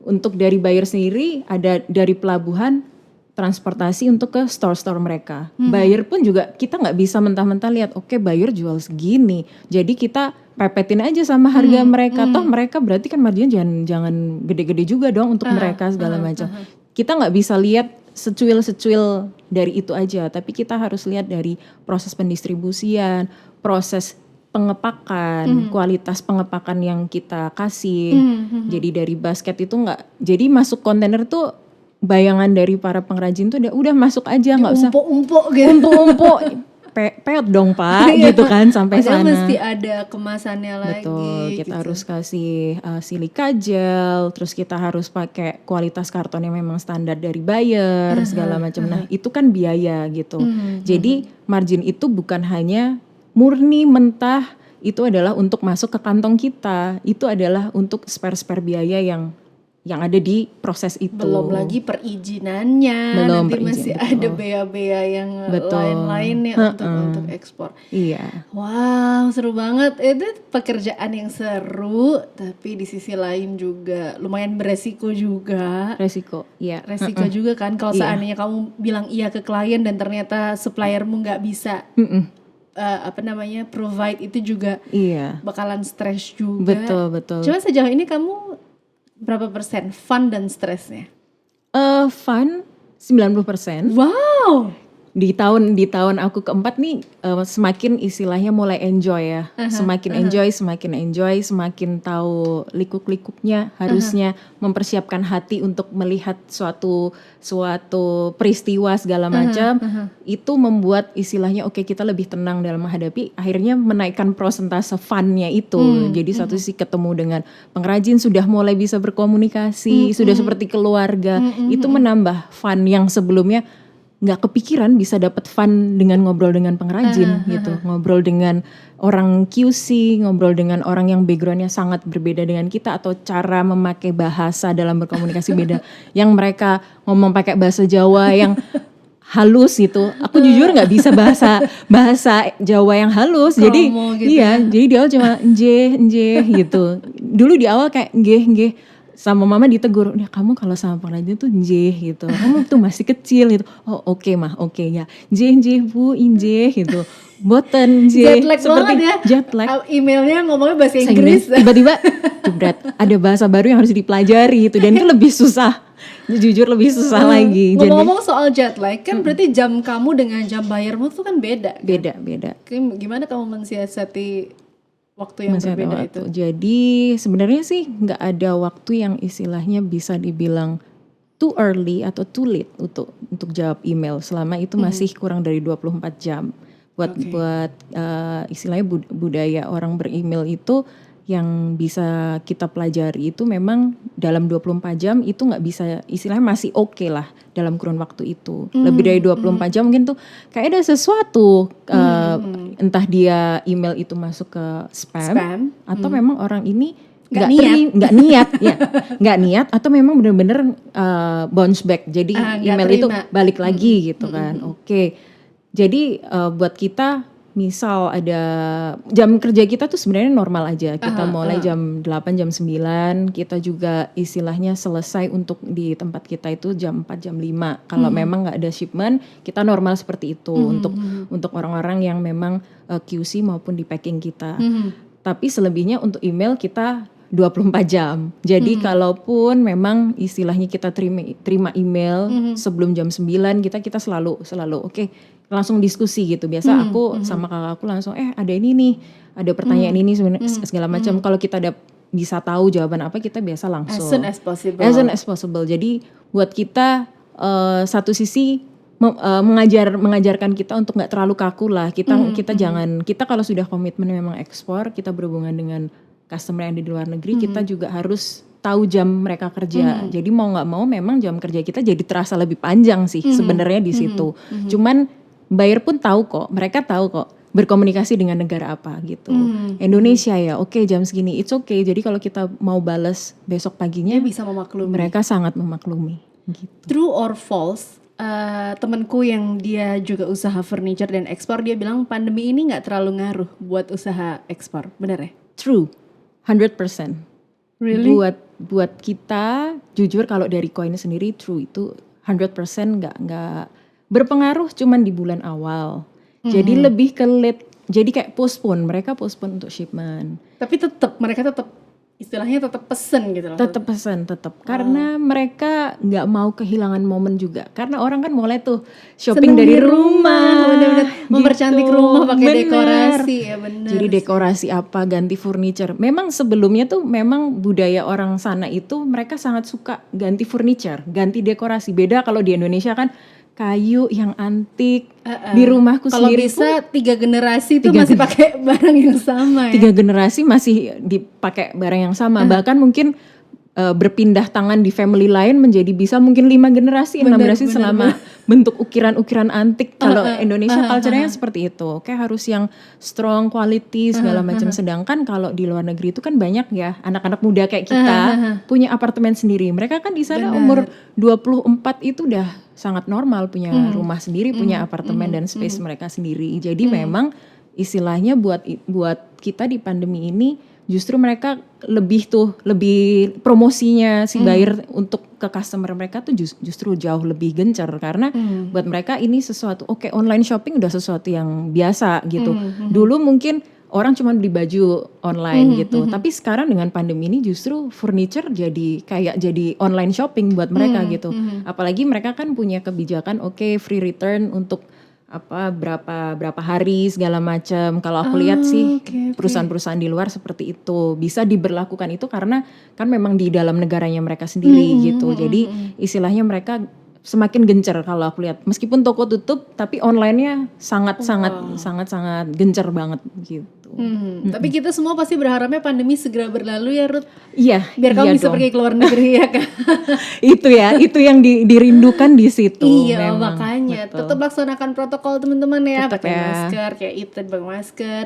Untuk dari buyer sendiri ada dari pelabuhan transportasi untuk ke store-store mereka. Buyer pun juga kita nggak bisa mentah-mentah lihat buyer jual segini. Jadi kita pepetin aja sama harga mereka. Toh mereka berarti kan marginnya jangan gede-gede juga dong untuk mereka segala macam. Kita nggak bisa lihat secuil dari itu aja, tapi kita harus lihat dari proses pendistribusian, proses pengepakan, kualitas pengepakan yang kita kasih. Jadi dari basket itu jadi masuk kontainer tuh bayangan dari para pengrajin tuh udah masuk aja, nggak usah Umpuk-umpuk gitu. umpuk-umpuk peot dong Pak gitu kan sampai Padahal sana. mesti ada kemasannya lagi. Betul, kita gitu. harus kasih silika gel, terus kita harus pakai kualitas karton yang memang standar dari buyer segala macam. Nah itu kan biaya gitu. Jadi margin itu bukan hanya murni mentah, itu adalah untuk masuk ke kantong kita. Itu adalah untuk spare biaya yang ada di proses itu. Belum lagi perizinannya, nanti masih ada bea-bea yang lain-lainnya untuk ekspor. Iya. Wow, seru banget. Itu pekerjaan yang seru, tapi di sisi lain juga lumayan beresiko juga. Resiko, iya. Resiko juga kan kalau seandainya kamu bilang iya ke klien dan ternyata suppliermu nggak bisa provide, itu juga bakalan stres juga. Betul. Cuma sejauh ini kamu berapa persen fun dan stresnya? Fun 90%. Wow. Di tahun aku keempat nih semakin istilahnya mulai enjoy ya. Semakin enjoy, semakin tahu likuk-likuknya, harusnya mempersiapkan hati untuk melihat suatu peristiwa segala macam. Itu membuat istilahnya kita lebih tenang dalam menghadapi, akhirnya menaikkan persentase fun-nya itu. Jadi satu sisi ketemu dengan pengrajin, sudah mulai bisa berkomunikasi, sudah seperti keluarga. Itu menambah fun yang sebelumnya nggak kepikiran bisa dapat fun dengan ngobrol dengan pengrajin gitu, ngobrol dengan orang QC, ngobrol dengan orang yang backgroundnya sangat berbeda dengan kita atau cara memakai bahasa dalam berkomunikasi beda, yang mereka ngomong pakai bahasa Jawa yang halus gitu. Aku jujur nggak bisa bahasa Jawa yang halus, jadi gitu jadi di awal cuma nje gitu. Dulu di awal kayak nggih. Sama mama ditegur, ya kamu kalau sama pengrajin tuh nje gitu, kamu tuh masih kecil gitu. Oh oke ya, nje bu, inje gitu. Boten nje, Jetlag seperti banget ya. jetlag. Emailnya ngomongnya bahasa Inggris. Tiba-tiba jebret, ada bahasa baru yang harus dipelajari gitu, dan itu lebih susah. Jujur lebih susah lagi. Ngomong-ngomong soal jet lag, kan berarti jam kamu dengan jam bayarmu tuh kan beda. Beda. Gimana kamu mensiasati waktu yang berbeda itu? Jadi sebenarnya sih nggak ada waktu yang istilahnya bisa dibilang too early atau too late untuk jawab email selama itu masih kurang dari 24 jam. Buat istilahnya budaya orang beremail itu yang bisa kita pelajari itu memang dalam 24 jam itu nggak bisa, istilahnya masih oke lah dalam kurun waktu itu. Lebih dari 24 jam mungkin tuh kayak ada sesuatu, entah dia email itu masuk ke spam. Atau memang orang ini nggak niat ya, nggak niat atau memang benar-benar bounce back, jadi email itu balik lagi gitu kan. Oke. Jadi buat kita misal ada jam kerja kita tuh sebenarnya normal aja. Kita mulai jam 8, jam 9, kita juga istilahnya selesai untuk di tempat kita itu jam 4, jam 5. Kalau memang nggak ada shipment, kita normal seperti itu untuk orang-orang yang memang QC maupun di packing kita. Tapi selebihnya untuk email kita 24 jam. Jadi kalaupun memang istilahnya kita terima email sebelum jam 9, kita selalu oke, langsung diskusi gitu. Biasa aku sama kakak aku langsung ada ini nih, ada pertanyaan ini segala macam. Kalau kita bisa tahu jawaban apa, kita biasa langsung. As soon as possible. As soon as possible. Jadi buat kita satu sisi mengajarkan kita untuk nggak terlalu kaku lah. Kita jangan, kita kalau sudah komitmen memang ekspor, kita berhubungan dengan customer yang di luar negeri, kita juga harus tahu jam mereka kerja. Jadi mau nggak mau memang jam kerja kita jadi terasa lebih panjang sih sebenarnya di situ. Cuman buyer pun tahu kok, mereka tahu kok berkomunikasi dengan negara apa gitu. Indonesia ya, oke jam segini, it's okay. Jadi kalau kita mau balas besok paginya, dia bisa memaklumi. Mereka sangat memaklumi. Gitu. True or false? Temanku yang dia juga usaha furniture dan ekspor, dia bilang pandemi ini nggak terlalu ngaruh buat usaha ekspor, benar ya? True, 100%. Really? Buat kita, jujur kalau dari Koin sendiri, true itu 100% nggak berpengaruh cuman di bulan awal. Jadi lebih ke late, jadi kayak mereka postpone untuk shipment. Tapi mereka tetap istilahnya tetap pesen gitu loh. Tetap pesan, karena mereka nggak mau kehilangan momen juga. Karena orang kan mulai tuh shopping senang dari di rumah, bener-bener mempercantik rumah pakai dekorasi ya bener. Jadi dekorasi apa, ganti furniture. Memang sebelumnya tuh memang budaya orang sana itu mereka sangat suka ganti furniture, ganti dekorasi. Beda kalau di Indonesia kan kayu yang antik. Di rumahku kalau sendiri bisa 3 generasi tuh masih pakai barang yang sama ya. 3 generasi masih dipakai barang yang sama. Bahkan mungkin berpindah tangan di family lain menjadi bisa mungkin 5 generasi, 6 generasi selama bentuk ukiran-ukiran antik. Kalau Indonesia culture-nya seperti itu. Kayak harus yang strong quality segala macam. Sedangkan kalau di luar negeri itu kan banyak ya anak-anak muda kayak kita punya apartemen sendiri. Mereka kan di sana umur 24 itu udah sangat normal punya rumah sendiri, punya apartemen dan space mereka sendiri. Jadi memang istilahnya buat kita di pandemi ini justru mereka lebih promosinya si buyer untuk ke customer mereka tuh justru jauh lebih gencar karena buat mereka ini sesuatu online shopping udah sesuatu yang biasa gitu. Dulu mungkin orang cuma beli baju online gitu, tapi sekarang dengan pandemi ini justru furniture jadi online shopping buat mereka gitu. Apalagi mereka kan punya kebijakan free return untuk berapa hari segala macam. Kalau aku lihat sih perusahaan-perusahaan di luar seperti itu bisa diberlakukan itu karena kan memang di dalam negaranya mereka sendiri gitu. Jadi istilahnya mereka semakin gencar kalau aku lihat. Meskipun toko tutup tapi online-nya sangat gencar banget gitu. Tapi kita semua pasti berharapnya pandemi segera berlalu ya Ruth. Iya. Biar kamu bisa pergi ke luar negeri ya kan. itu yang dirindukan di situ. Iya memang. Makanya Betul. tetap laksanakan protokol teman-teman ya. Tetap pakai masker kayak Ethan pakai masker.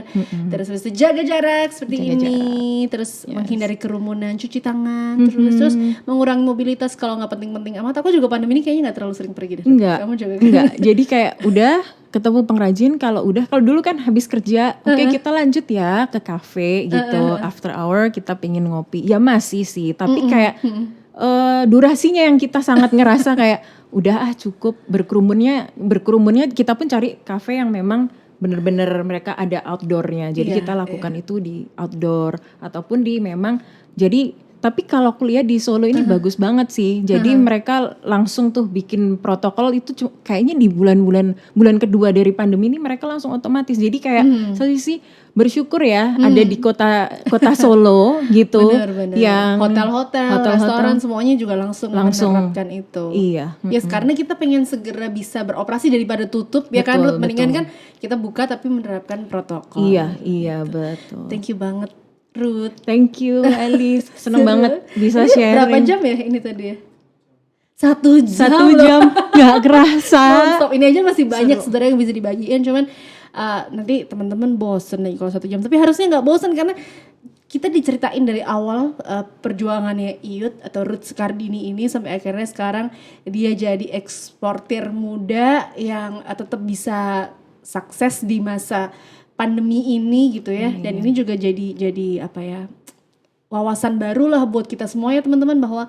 Terus habis itu jaga jarak seperti ini. Terus menghindari kerumunan, cuci tangan. Terus mengurangi mobilitas kalau nggak penting-penting amat. Aku juga pandemi ini kayaknya nggak terlalu sering pergi deh. Enggak. Kamu juga Enggak. Jadi kayak udah ketemu pengrajin, kalau dulu kan habis kerja kita lanjut ya ke kafe gitu, after hour kita pengen ngopi ya masih sih, tapi kayak durasinya yang kita sangat ngerasa kayak udah cukup berkerumunnya kita pun cari kafe yang memang bener-bener mereka ada outdoornya, jadi kita lakukan itu di outdoor ataupun di memang jadi Tapi kalau kuliah di Solo ini bagus banget sih. Jadi mereka langsung tuh bikin protokol itu kayaknya di bulan kedua dari pandemi ini mereka langsung otomatis. Jadi kayak saya sih bersyukur ya ada di kota Solo gitu. Benar-benar. Yang Hotel-hotel, restoran semuanya juga langsung menerapkan itu. Iya. Yes, karena kita pengen segera bisa beroperasi daripada tutup ya kan, Ruth. Mendingan kan kita buka tapi menerapkan protokol. Iya betul. Thank you banget, Ruth. Thank you Alice. Seneng banget bisa sharing. Berapa jam ya ini tadi ya? 1 jam. 1 jam gak kerasa. Non-stop. Ini aja masih banyak sebenarnya yang bisa dibagiin, cuman nanti teman-teman bosen nih kalau 1 jam. Tapi harusnya nggak bosen karena kita diceritain dari awal perjuangannya Iyut atau Ruth Sukardini ini sampai akhirnya sekarang dia jadi eksportir muda yang tetap bisa sukses di masa pandemi ini gitu ya. Dan ini juga jadi apa ya, wawasan baru lah buat kita semua ya teman-teman, bahwa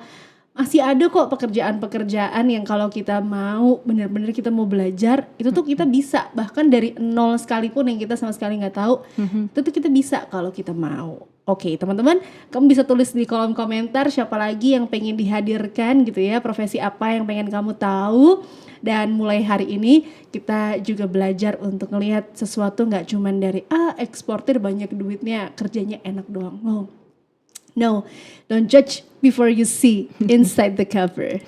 masih ada kok pekerjaan-pekerjaan yang kalau kita mau benar-benar kita mau belajar itu tuh kita bisa, bahkan dari nol sekalipun yang kita sama sekali nggak tahu itu tuh kita bisa kalau kita mau. Oke teman-teman, kamu bisa tulis di kolom komentar siapa lagi yang pengen dihadirkan gitu ya, profesi apa yang pengen kamu tahu. Dan mulai hari ini kita juga belajar untuk ngelihat sesuatu nggak cuman dari eksportir banyak duitnya kerjanya enak doang. No, don't judge before you see inside the cover.